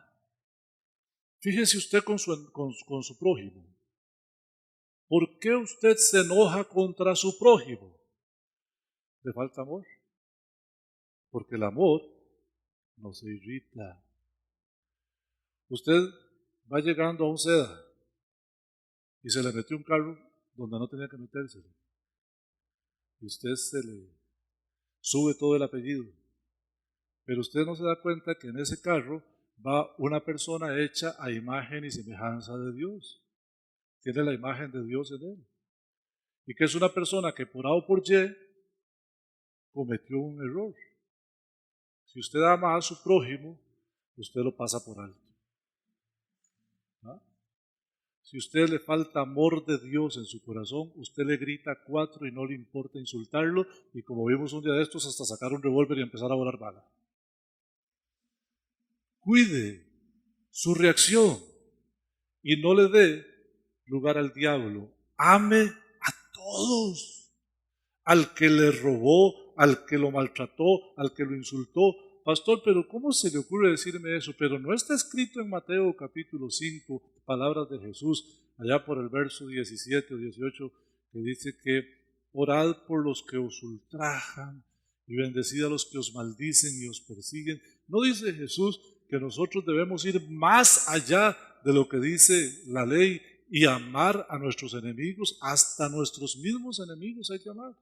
S1: Fíjese usted con su prójimo. ¿Por qué usted se enoja contra su prójimo? ¿Le falta amor? Porque el amor no se irrita. Usted va llegando a un seda y se le metió un carro donde no tenía que meterse. Y usted se le sube todo el apellido. Pero usted no se da cuenta que en ese carro va una persona hecha a imagen y semejanza de Dios. Tiene la imagen de Dios en él. Y que es una persona que por A o por Y cometió un error. Si usted ama a su prójimo, usted lo pasa por alto. ¿Ah? Si a usted le falta amor de Dios en su corazón, usted le grita a 4 y no le importa insultarlo, y como vimos un día de estos, hasta sacar un revólver y empezar a volar bala. Cuide su reacción y no le dé lugar al diablo. Ame a todos. Al que le robó, al que lo maltrató, al que lo insultó. Pastor, pero ¿cómo se le ocurre decirme eso? Pero no está escrito en Mateo capítulo 5, palabras de Jesús, allá por el verso 17 o 18, que dice que orad por los que os ultrajan y bendecid a los que os maldicen y os persiguen. ¿No dice Jesús que nosotros debemos ir más allá de lo que dice la ley y amar a nuestros enemigos? Hasta nuestros mismos enemigos hay que amar.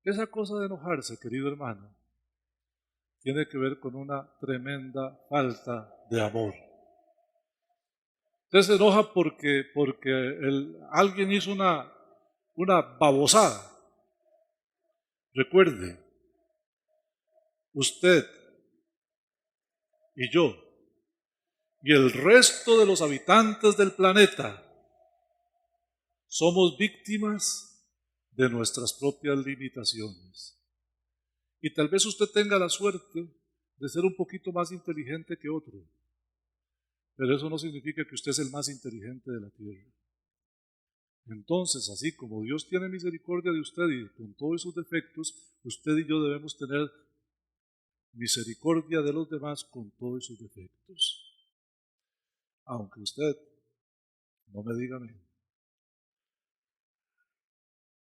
S1: Esa cosa de enojarse, querido hermano, tiene que ver con una tremenda falta de amor. Usted se enoja porque alguien hizo una babosada. Recuerde, usted y yo y el resto de los habitantes del planeta somos víctimas de nuestras propias limitaciones. Y tal vez usted tenga la suerte de ser un poquito más inteligente que otro, pero eso no significa que usted es el más inteligente de la tierra. Entonces, así como Dios tiene misericordia de usted y con todos sus defectos, usted y yo debemos tener misericordia de los demás con todos sus defectos. Aunque usted no me diga a mí.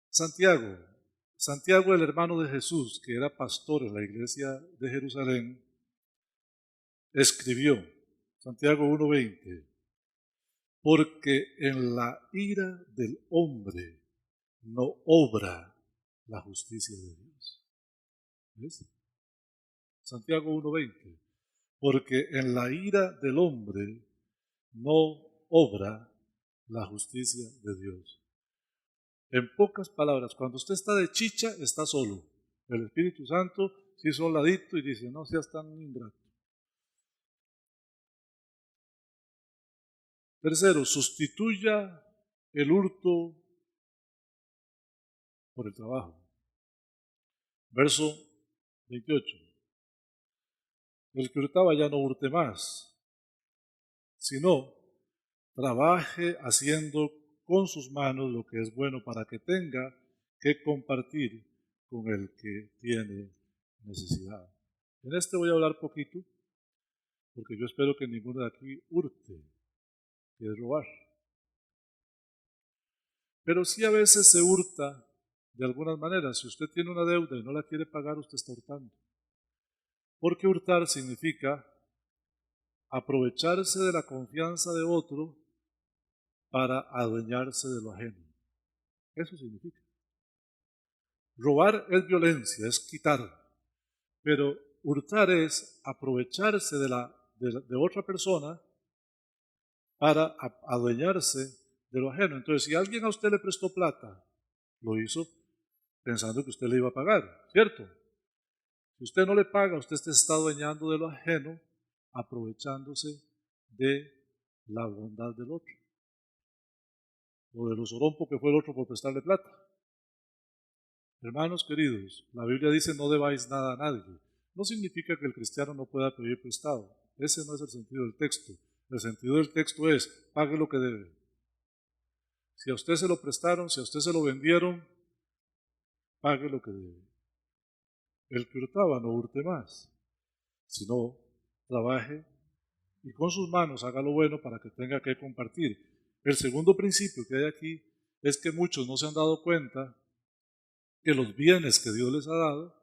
S1: Santiago, el hermano de Jesús, que era pastor en la iglesia de Jerusalén, escribió, Santiago 1:20, porque en la ira del hombre no obra la justicia de Dios. ¿Ves? Santiago 1:20, porque en la ira del hombre no obra la justicia de Dios. En pocas palabras, cuando usted está de chicha, está solo. El Espíritu Santo se hizo a un ladito y dice, no seas tan ingrato. Tercero, sustituya el hurto por el trabajo. Verso 28. El que hurtaba ya no hurte más, sino trabaje haciendo con sus manos lo que es bueno para que tenga que compartir con el que tiene necesidad. En este voy a hablar poquito, porque yo espero que ninguno de aquí hurte, que es robar. Pero sí a veces se hurta de algunas maneras. Si usted tiene una deuda y no la quiere pagar, usted está hurtando. Porque hurtar significa aprovecharse de la confianza de otro para adueñarse de lo ajeno. Eso significa. Robar es violencia, es quitar. Pero hurtar es aprovecharse de otra persona para adueñarse de lo ajeno. Entonces, si alguien a usted le prestó plata, lo hizo pensando que usted le iba a pagar, ¿cierto? Si usted no le paga, usted se está adueñando de lo ajeno, aprovechándose de la bondad del otro, o de lo sorompo que fue el otro por prestarle plata. Hermanos queridos, la Biblia dice no debáis nada a nadie. No significa que el cristiano no pueda pedir prestado. Ese no es el sentido del texto. El sentido del texto es, pague lo que debe. Si a usted se lo prestaron, si a usted se lo vendieron, pague lo que debe. El que hurtaba no hurte más, sino trabaje y con sus manos haga lo bueno para que tenga que compartir. El segundo principio que hay aquí es que muchos no se han dado cuenta que los bienes que Dios les ha dado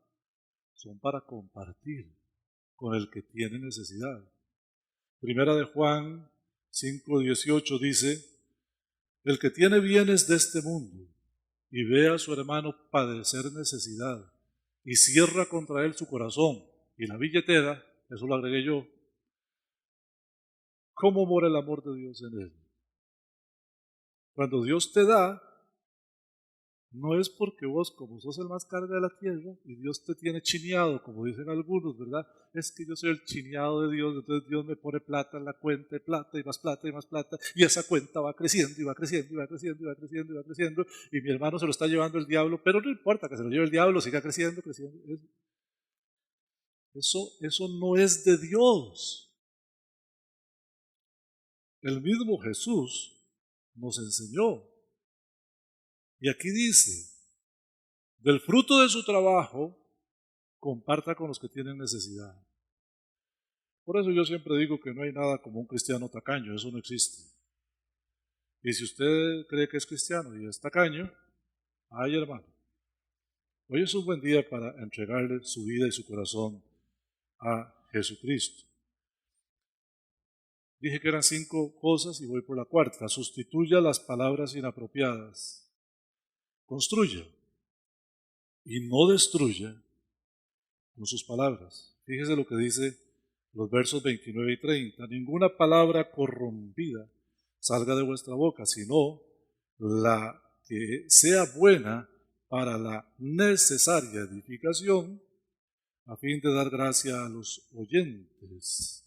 S1: son para compartir con el que tiene necesidad. Primera de Juan 5:18 dice, el que tiene bienes de este mundo y ve a su hermano padecer necesidad y cierra contra él su corazón y la billetera, eso lo agregué yo, ¿cómo mora el amor de Dios en él? Cuando Dios te da, no es porque vos, como sos el más carga de la tierra, y Dios te tiene chineado, como dicen algunos, ¿verdad? Es que yo soy el chineado de Dios, entonces Dios me pone plata en la cuenta, y plata, y más plata, y más plata, y esa cuenta va creciendo, y va creciendo, y va creciendo, y va creciendo, y va creciendo, y mi hermano se lo está llevando el diablo, pero no importa que se lo lleve el diablo, siga creciendo, creciendo. Eso no es de Dios. El mismo Jesús nos enseñó. Y aquí dice, del fruto de su trabajo, comparta con los que tienen necesidad. Por eso yo siempre digo que no hay nada como un cristiano tacaño, eso no existe. Y si usted cree que es cristiano y es tacaño, ay hermano, hoy es un buen día para entregarle su vida y su corazón a Jesucristo. Dije que eran 5 cosas y voy por la cuarta. Sustituya las palabras inapropiadas. Construya y no destruya con sus palabras. Fíjese lo que dice los versos 29 y 30. Ninguna palabra corrompida salga de vuestra boca, sino la que sea buena para la necesaria edificación, a fin de dar gracia a los oyentes.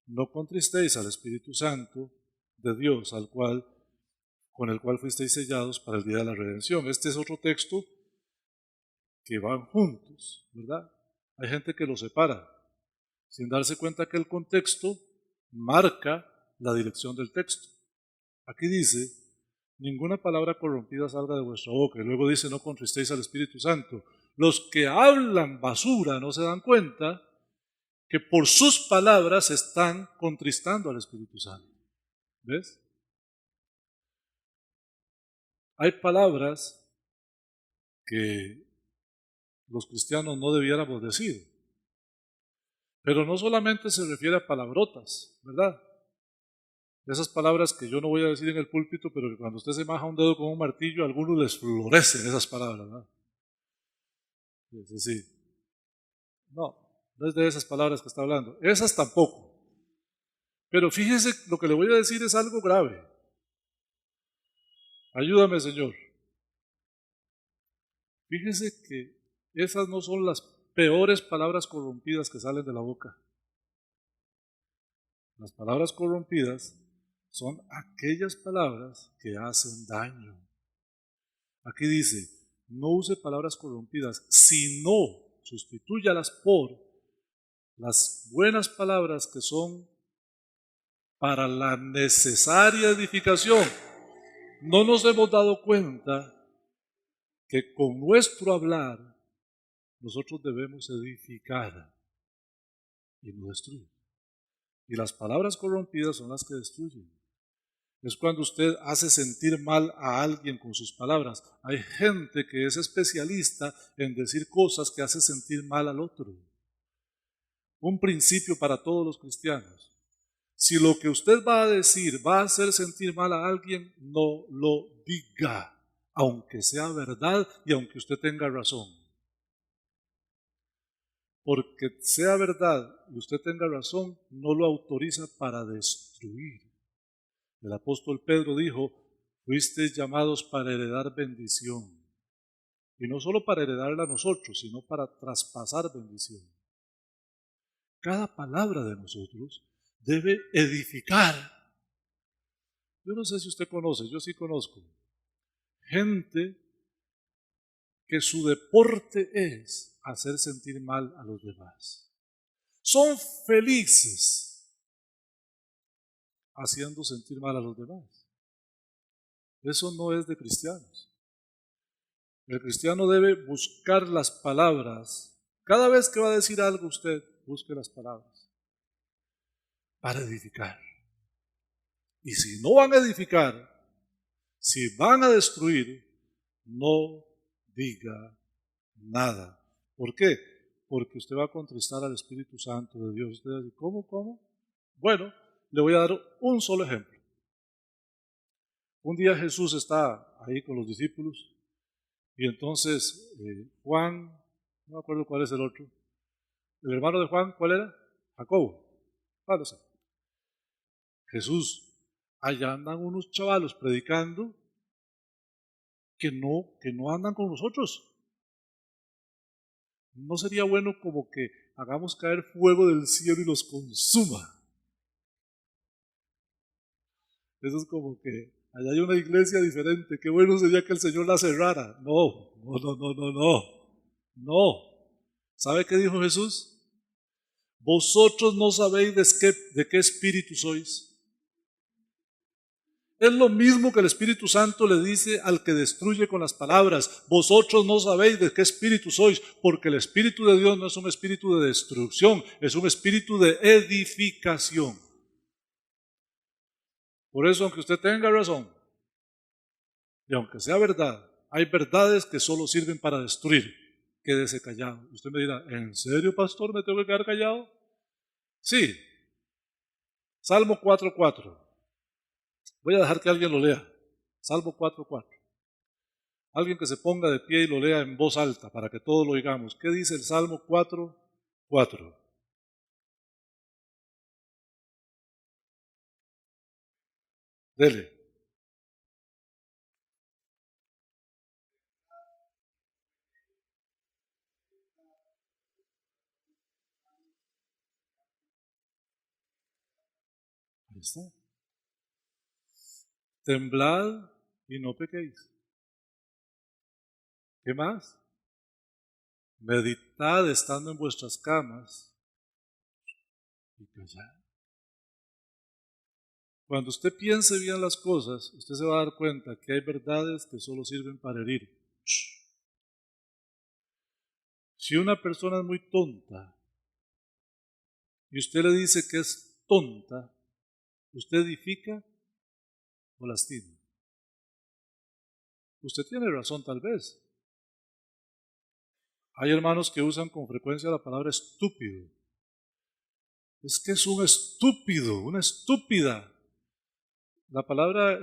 S1: No contristéis al Espíritu Santo de Dios, con el cual fuisteis sellados para el día de la redención. Este es otro texto que van juntos, ¿verdad? Hay gente que los separa, sin darse cuenta que el contexto marca la dirección del texto. Aquí dice, ninguna palabra corrompida salga de vuestra boca. Y luego dice, no contristéis al Espíritu Santo. Los que hablan basura no se dan cuenta que por sus palabras están contristando al Espíritu Santo. ¿Ves? Hay palabras que los cristianos no debiéramos decir. Pero no solamente se refiere a palabrotas, ¿verdad? Esas palabras que yo no voy a decir en el púlpito, pero que cuando usted se maja un dedo con un martillo, a algunos les florecen esas palabras, ¿verdad? Sí. No, no es de esas palabras que está hablando. Esas tampoco. Pero fíjese, lo que le voy a decir es algo grave. Ayúdame, Señor. Fíjese que esas no son las peores palabras corrompidas que salen de la boca. Las palabras corrompidas son aquellas palabras que hacen daño. Aquí dice, no use palabras corrompidas, sino sustitúyalas por las buenas palabras que son para la necesaria edificación. No nos hemos dado cuenta que con nuestro hablar nosotros debemos edificar y no destruir. Y las palabras corrompidas son las que destruyen. Es cuando usted hace sentir mal a alguien con sus palabras. Hay gente que es especialista en decir cosas que hace sentir mal al otro. Un principio para todos los cristianos. Si lo que usted va a decir va a hacer sentir mal a alguien, no lo diga, aunque sea verdad y aunque usted tenga razón. Porque sea verdad y usted tenga razón, no lo autoriza para destruir. El apóstol Pedro dijo, fuisteis llamados para heredar bendición. Y no solo para heredarla a nosotros, sino para traspasar bendición. Cada palabra de nosotros debe edificar. Yo no sé si usted conoce, yo sí conozco gente que su deporte es hacer sentir mal a los demás. Son felices haciendo sentir mal a los demás. Eso no es de cristianos. El cristiano debe buscar las palabras. Cada vez que va a decir algo usted, busque las palabras para edificar. Y si no van a edificar, si van a destruir, no diga nada. ¿Por qué? Porque usted va a contristar al Espíritu Santo de Dios. Usted va a decir, ¿cómo? Bueno, le voy a dar un solo ejemplo. Un día Jesús está ahí con los discípulos y entonces Juan, no me acuerdo cuál es el otro, el hermano de Juan, ¿cuál era? Jacobo. No sé. Jesús, allá andan unos chavalos predicando que no andan con nosotros. ¿No sería bueno como que hagamos caer fuego del cielo y los consuma? Eso es como que allá hay una iglesia diferente. Qué bueno sería que el Señor la cerrara. No. ¿Sabe qué dijo Jesús? Vosotros no sabéis de qué espíritu sois. Es lo mismo que el Espíritu Santo le dice al que destruye con las palabras. Vosotros no sabéis de qué espíritu sois, porque el Espíritu de Dios no es un espíritu de destrucción, es un espíritu de edificación. Por eso, aunque usted tenga razón, y aunque sea verdad, hay verdades que solo sirven para destruir. Quédese callado. Usted me dirá, ¿en serio, pastor, me tengo que quedar callado? Sí. Salmo 4:4. Voy a dejar que alguien lo lea. Salmo 4:4. Alguien que se ponga de pie y lo lea en voz alta para que todos lo oigamos. ¿Qué dice el Salmo 4:4? Dele. Ahí está. Temblad y no pequéis. ¿Qué más? Meditad estando en vuestras camas y callad. Cuando usted piense bien las cosas, usted se va a dar cuenta que hay verdades que solo sirven para herir. Si una persona es muy tonta y usted le dice que es tonta, ¿usted edifica o lastima? Usted tiene razón tal vez. Hay hermanos que usan con frecuencia la palabra estúpido. Es que es un estúpido, una estúpida. La palabra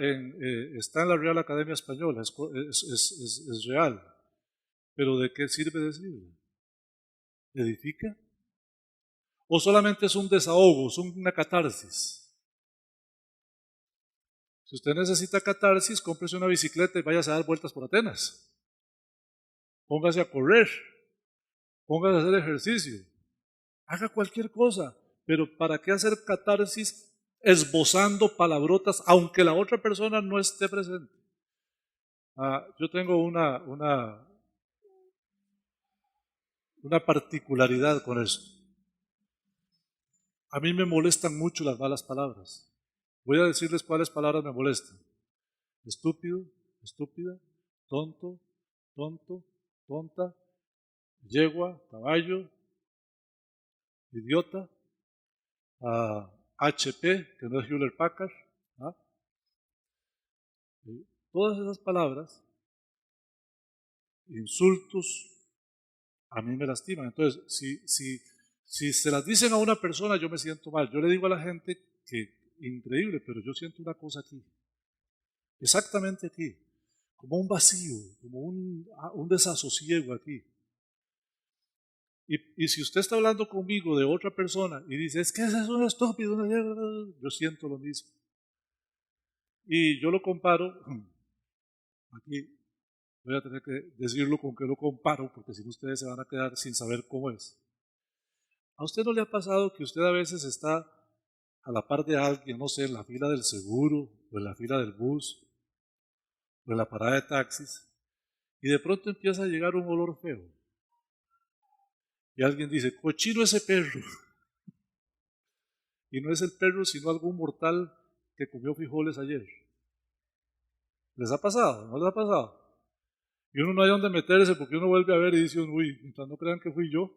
S1: está en la Real Academia Española, es real. Pero ¿de qué sirve decirlo? ¿Edifica? ¿O solamente es un desahogo, es una catarsis? Si usted necesita catarsis, cómprese una bicicleta y váyase a dar vueltas por Atenas. Póngase a correr, póngase a hacer ejercicio, haga cualquier cosa. Pero ¿para qué hacer catarsis esbozando palabrotas aunque la otra persona no esté presente? Yo tengo una particularidad con esto. A mí me molestan mucho las malas palabras. Voy a decirles cuáles palabras me molestan. Estúpido, estúpida, tonto, tonto, tonta, yegua, caballo, idiota, HP, que no es Hewlett Packard, Todas esas palabras, insultos, a mí me lastiman. Entonces, si se las dicen a una persona, yo me siento mal. Yo le digo a la gente que, increíble, pero yo siento una cosa aquí, exactamente aquí, como un vacío, como un desasosiego aquí. Y si usted está hablando conmigo de otra persona y dice, es que ese es un estúpido, yo siento lo mismo. Y yo lo comparo, aquí voy a tener que decirlo con que lo comparo, porque si no ustedes se van a quedar sin saber cómo es. ¿A usted no le ha pasado que usted a veces está a la par de alguien, no sé, en la fila del seguro, o en la fila del bus, o en la parada de taxis, y de pronto empieza a llegar un olor feo? Y alguien dice, cochino ese perro. Y no es el perro, sino algún mortal que comió frijoles ayer. ¿Les ha pasado? ¿No les ha pasado? Y uno no hay donde meterse porque uno vuelve a ver y dice, uy, mientras no crean que fui yo.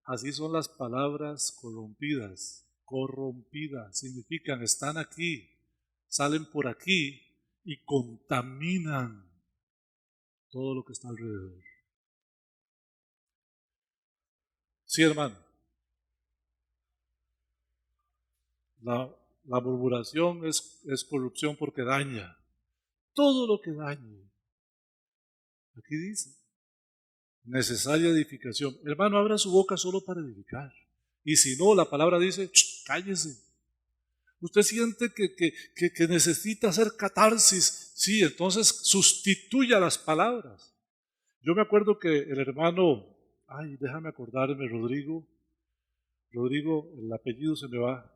S1: Así son las palabras corrompidas. Corrompidas significan están aquí, salen por aquí y contaminan todo lo que está alrededor. Sí, hermano. La murmuración es corrupción porque daña. Todo lo que dañe. Aquí dice, necesaria edificación. Hermano, abra su boca solo para edificar. Y si no, la palabra dice, cállese. Usted siente que necesita hacer catarsis. Sí, entonces sustituya las palabras. Yo me acuerdo que el hermano, déjame acordarme, Rodrigo, el apellido se me va.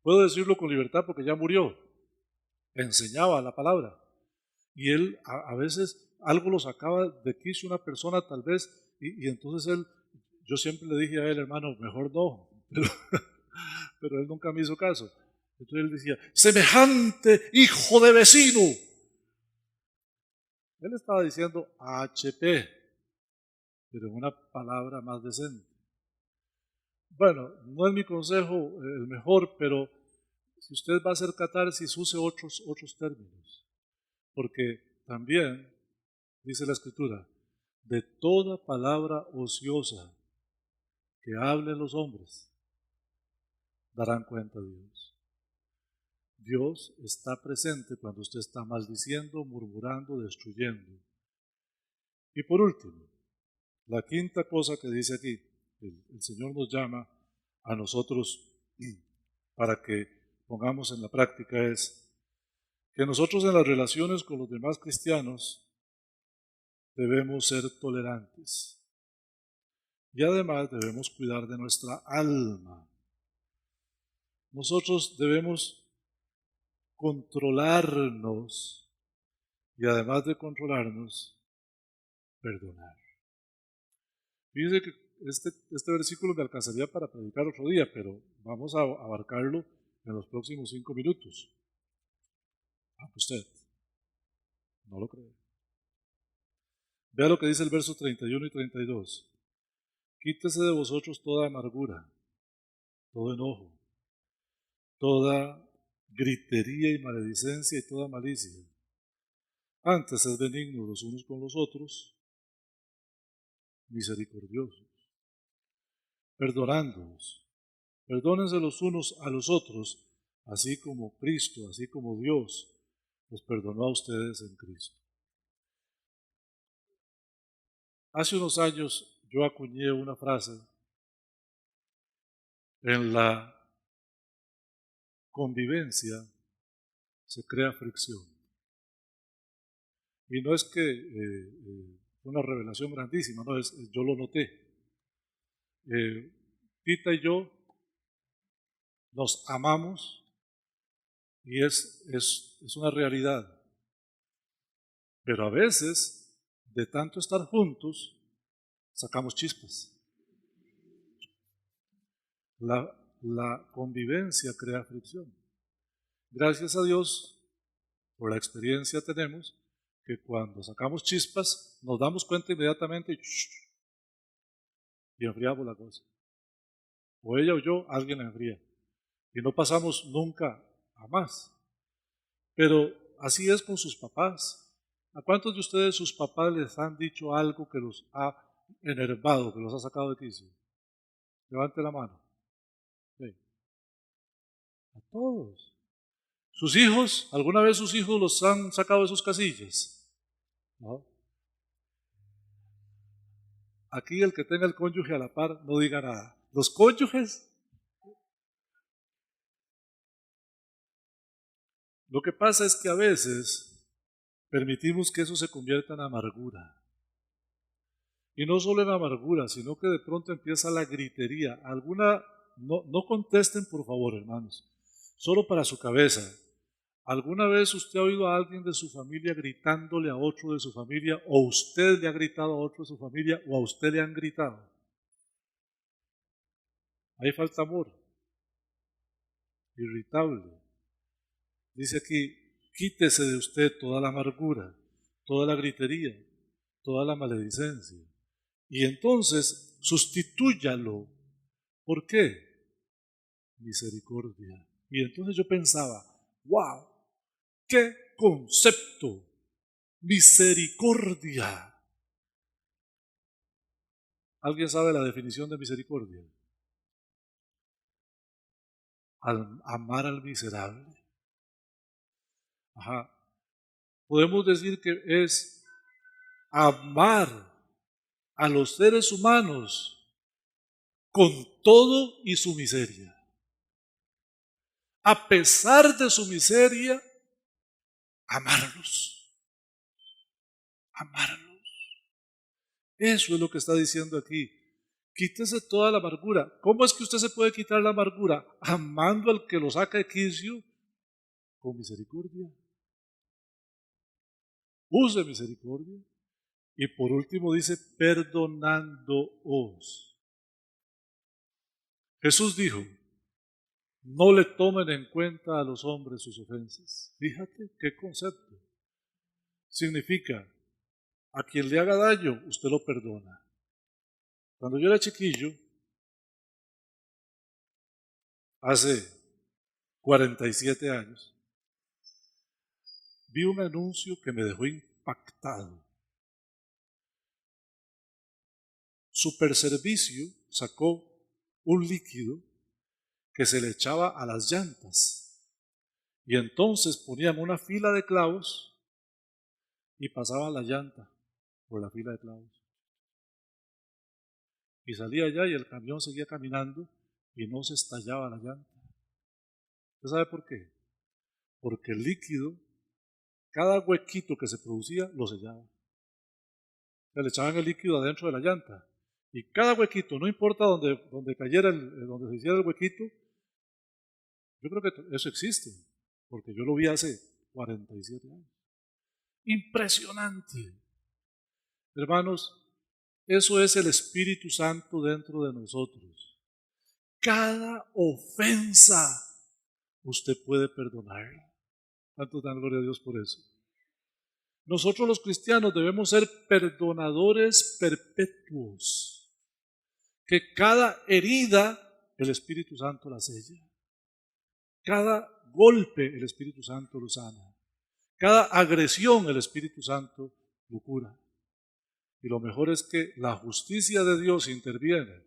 S1: Puedo decirlo con libertad porque ya murió. Enseñaba la palabra. Y él a veces algo lo sacaba de quicio una persona tal vez, y entonces yo siempre le dije a él, hermano, mejor no, pero él nunca me hizo caso. Entonces él decía, semejante hijo de vecino. Él estaba diciendo HP, pero en una palabra más decente. Bueno, no es mi consejo el mejor, pero si usted va a hacer catarsis, use otros términos. Porque también, dice la Escritura, de toda palabra ociosa que hablen los hombres, darán cuenta a Dios. Dios está presente cuando usted está maldiciendo, murmurando, destruyendo. Y por último, la quinta cosa que dice aquí, el Señor nos llama a nosotros para que pongamos en la práctica es que nosotros en las relaciones con los demás cristianos debemos ser tolerantes y además debemos cuidar de nuestra alma. Nosotros debemos controlarnos y además de controlarnos, perdonar. Fíjense que este versículo me alcanzaría para predicar otro día, pero vamos a abarcarlo en los próximos 5 minutos. Aunque usted no lo cree. Vea lo que dice el verso 31 y 32. Quítese de vosotros toda amargura, todo enojo, toda gritería y maledicencia y toda malicia. Antes sed benignos los unos con los otros, misericordiosos, perdonándonos. Perdónense los unos a los otros, así como Cristo, así como Dios los perdonó a ustedes en Cristo. Hace unos años yo acuñé una frase: en la convivencia se crea fricción. Y no es que fue una revelación grandísima, no, yo lo noté. Tita y yo nos amamos y es una realidad. Pero a veces, de tanto estar juntos, sacamos chispas. La convivencia crea fricción. Gracias a Dios, por la experiencia tenemos que cuando sacamos chispas nos damos cuenta inmediatamente y enfriamos la cosa. O ella o yo, alguien la enfría. y no pasamos nunca a más. Pero así es con sus papás. ¿A cuántos de ustedes sus papás les han dicho algo que los ha enervado, que los ha sacado de quicio? Levante la mano. Sí. A todos. ¿Sus hijos? ¿Alguna vez sus hijos los han sacado de sus casillas? ¿No? Aquí el que tenga el cónyuge a la par no diga nada. Los cónyuges, lo que pasa es que a veces permitimos que eso se convierta en amargura. Y no solo en amargura, sino que de pronto empieza la gritería. No contesten por favor, hermanos, solo para su cabeza. ¿Alguna vez usted ha oído a alguien de su familia gritándole a otro de su familia, o usted le ha gritado a otro de su familia, o a usted le han gritado? Ahí falta amor. Irritable. Dice aquí, quítese de usted toda la amargura, toda la gritería, toda la maledicencia. Y entonces sustitúyalo. ¿Por qué? Misericordia. Y entonces yo pensaba, wow, qué concepto, misericordia. ¿Alguien sabe la definición de misericordia? Amar al miserable. Ajá. Podemos decir que es amar a los seres humanos con todo y su miseria. A pesar de su miseria, amarlos. Amarlos. Eso es lo que está diciendo aquí. Quítese toda la amargura. ¿Cómo es que usted se puede quitar la amargura? Amando al que lo saca de quicio con misericordia. Use misericordia. Y por último dice, perdonándoos. Jesús dijo, no le tomen en cuenta a los hombres sus ofensas. Fíjate qué concepto. Significa, a quien le haga daño, usted lo perdona. Cuando yo era chiquillo, hace 47 años, vi un anuncio que me dejó impactado. Superservicio sacó un líquido que se le echaba a las llantas y entonces ponían una fila de clavos y pasaban la llanta por la fila de clavos. Y salía allá y el camión seguía caminando y no se estallaba la llanta. ¿Usted sabe por qué? Porque el líquido, cada huequito que se producía, lo sellaba. Le echaban el líquido adentro de la llanta. Y cada huequito, no importa donde cayera, donde se hiciera el huequito, yo creo que eso existe, porque yo lo vi hace 47 años. Impresionante. Hermanos, eso es el Espíritu Santo dentro de nosotros. Cada ofensa usted puede perdonarla. ¿Cuántos dan gloria a Dios por eso? Nosotros los cristianos debemos ser perdonadores perpetuos. Que cada herida el Espíritu Santo la sella. Cada golpe el Espíritu Santo lo sana. Cada agresión el Espíritu Santo lo cura. Y lo mejor es que la justicia de Dios interviene.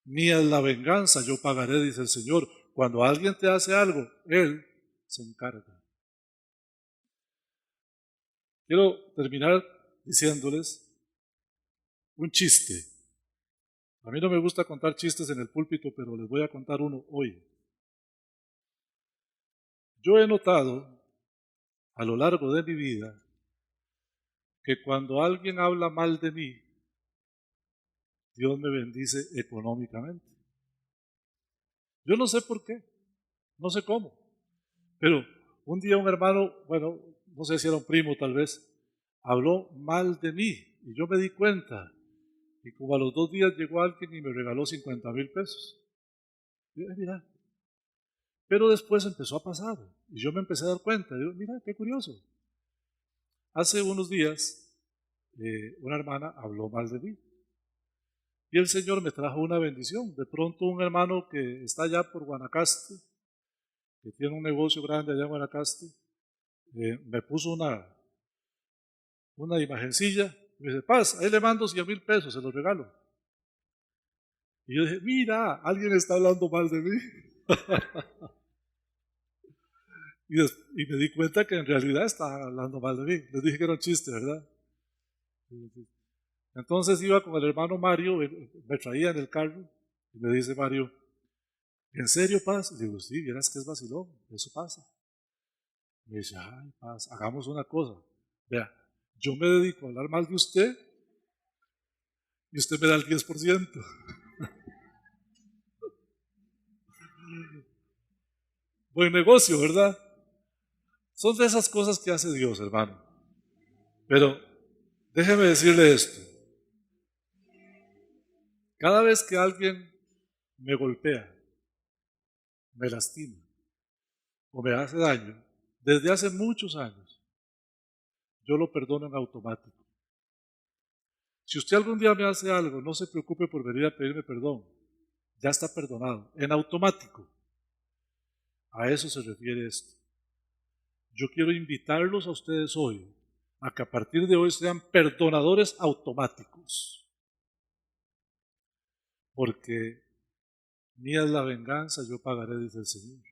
S1: Mía es la venganza, yo pagaré, dice el Señor. Cuando alguien te hace algo, Él se encarga. Quiero terminar diciéndoles un chiste. A mí no me gusta contar chistes en el púlpito, pero les voy a contar uno hoy. Yo he notado a lo largo de mi vida que cuando alguien habla mal de mí, Dios me bendice económicamente. Yo no sé por qué, no sé cómo, pero un día un hermano, bueno, no sé si era un primo tal vez, habló mal de mí y yo me di cuenta y como a los 2 días llegó alguien y me regaló 50,000 pesos. Y yo, mira, pero después empezó a pasar y yo me empecé a dar cuenta, y yo, mira, qué curioso. Hace unos días una hermana habló mal de mí y el Señor me trajo una bendición. De pronto un hermano que está allá por Guanacaste que tiene un negocio grande allá en Guanacaste, me puso una imagencilla, y me dice, Paz, ahí le mando 100,000 pesos, se los regalo. Y yo dije, mira, alguien está hablando mal de mí. Y me di cuenta que en realidad estaba hablando mal de mí. Les dije que era un chiste, ¿verdad? Entonces iba con el hermano Mario, me traía en el carro, y me dice Mario, ¿en serio, Paz? Le digo, sí, vieras que es vacilón, eso pasa. Me dice, ay, Paz, hagamos una cosa. Vea, yo me dedico a hablar mal de usted y usted me da el 10%. Buen negocio, ¿verdad? Son de esas cosas que hace Dios, hermano. Pero déjeme decirle esto. Cada vez que alguien me golpea, me lastima o me hace daño, desde hace muchos años, yo lo perdono en automático. Si usted algún día me hace algo, no se preocupe por venir a pedirme perdón. Ya está perdonado, en automático. A eso se refiere esto. Yo quiero invitarlos a ustedes hoy a que a partir de hoy sean perdonadores automáticos. Porque mía es la venganza, yo pagaré, dice el Señor.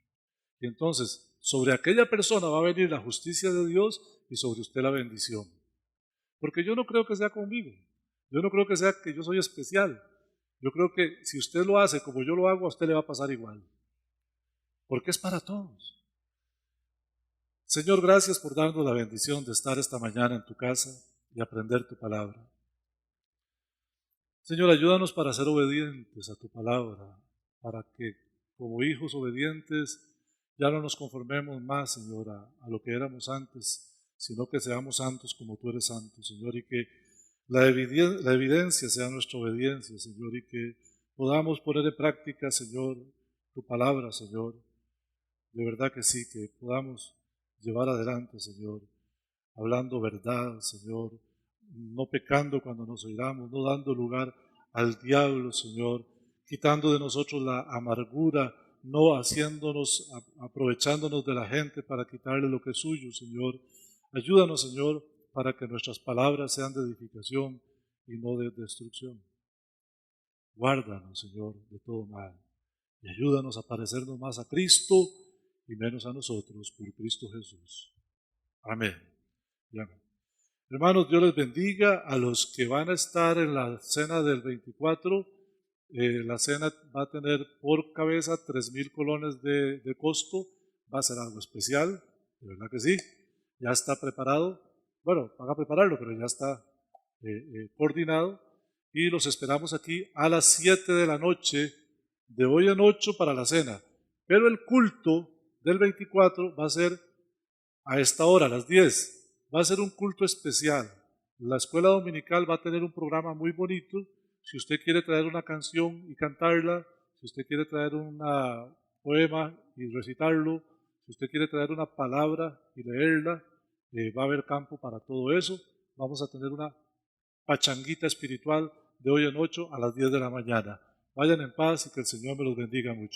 S1: Y entonces, sobre aquella persona va a venir la justicia de Dios y sobre usted la bendición. Porque yo no creo que sea conmigo. Yo no creo que sea que yo soy especial. Yo creo que si usted lo hace como yo lo hago, a usted le va a pasar igual. Porque es para todos. Señor, gracias por darnos la bendición de estar esta mañana en tu casa y aprender tu palabra. Señor, ayúdanos para ser obedientes a tu palabra, para que como hijos obedientes ya no nos conformemos más, Señor, a lo que éramos antes, sino que seamos santos como tú eres santo, Señor, y que la evidencia sea nuestra obediencia, Señor, y que podamos poner en práctica, Señor, tu palabra, Señor. De verdad que sí, que podamos llevar adelante, Señor, hablando verdad, Señor, no pecando cuando nos oiramos, no dando lugar al diablo, Señor, quitando de nosotros la amargura, no aprovechándonos de la gente para quitarle lo que es suyo, Señor. Ayúdanos, Señor, para que nuestras palabras sean de edificación y no de destrucción. Guárdanos, Señor, de todo mal y ayúdanos a parecernos más a Cristo y menos a nosotros, por Cristo Jesús. Amén. Y amén. Hermanos, Dios les bendiga. A los que van a estar en la cena del 24, la cena va a tener por cabeza 3,000 colones de costo. Va a ser algo especial, de verdad que sí. Ya está preparado. Bueno, van a prepararlo, pero ya está coordinado. Y los esperamos aquí a las 7 de la noche, de hoy en 8 para la cena. Pero el culto del 24 va a ser a esta hora, a las 10. Va a ser un culto especial. La escuela dominical va a tener un programa muy bonito. Si usted quiere traer una canción y cantarla, si usted quiere traer un poema y recitarlo, si usted quiere traer una palabra y leerla, va a haber campo para todo eso. Vamos a tener una pachanguita espiritual de hoy en 8 a las 10 de la mañana. Vayan en paz y que el Señor me los bendiga mucho.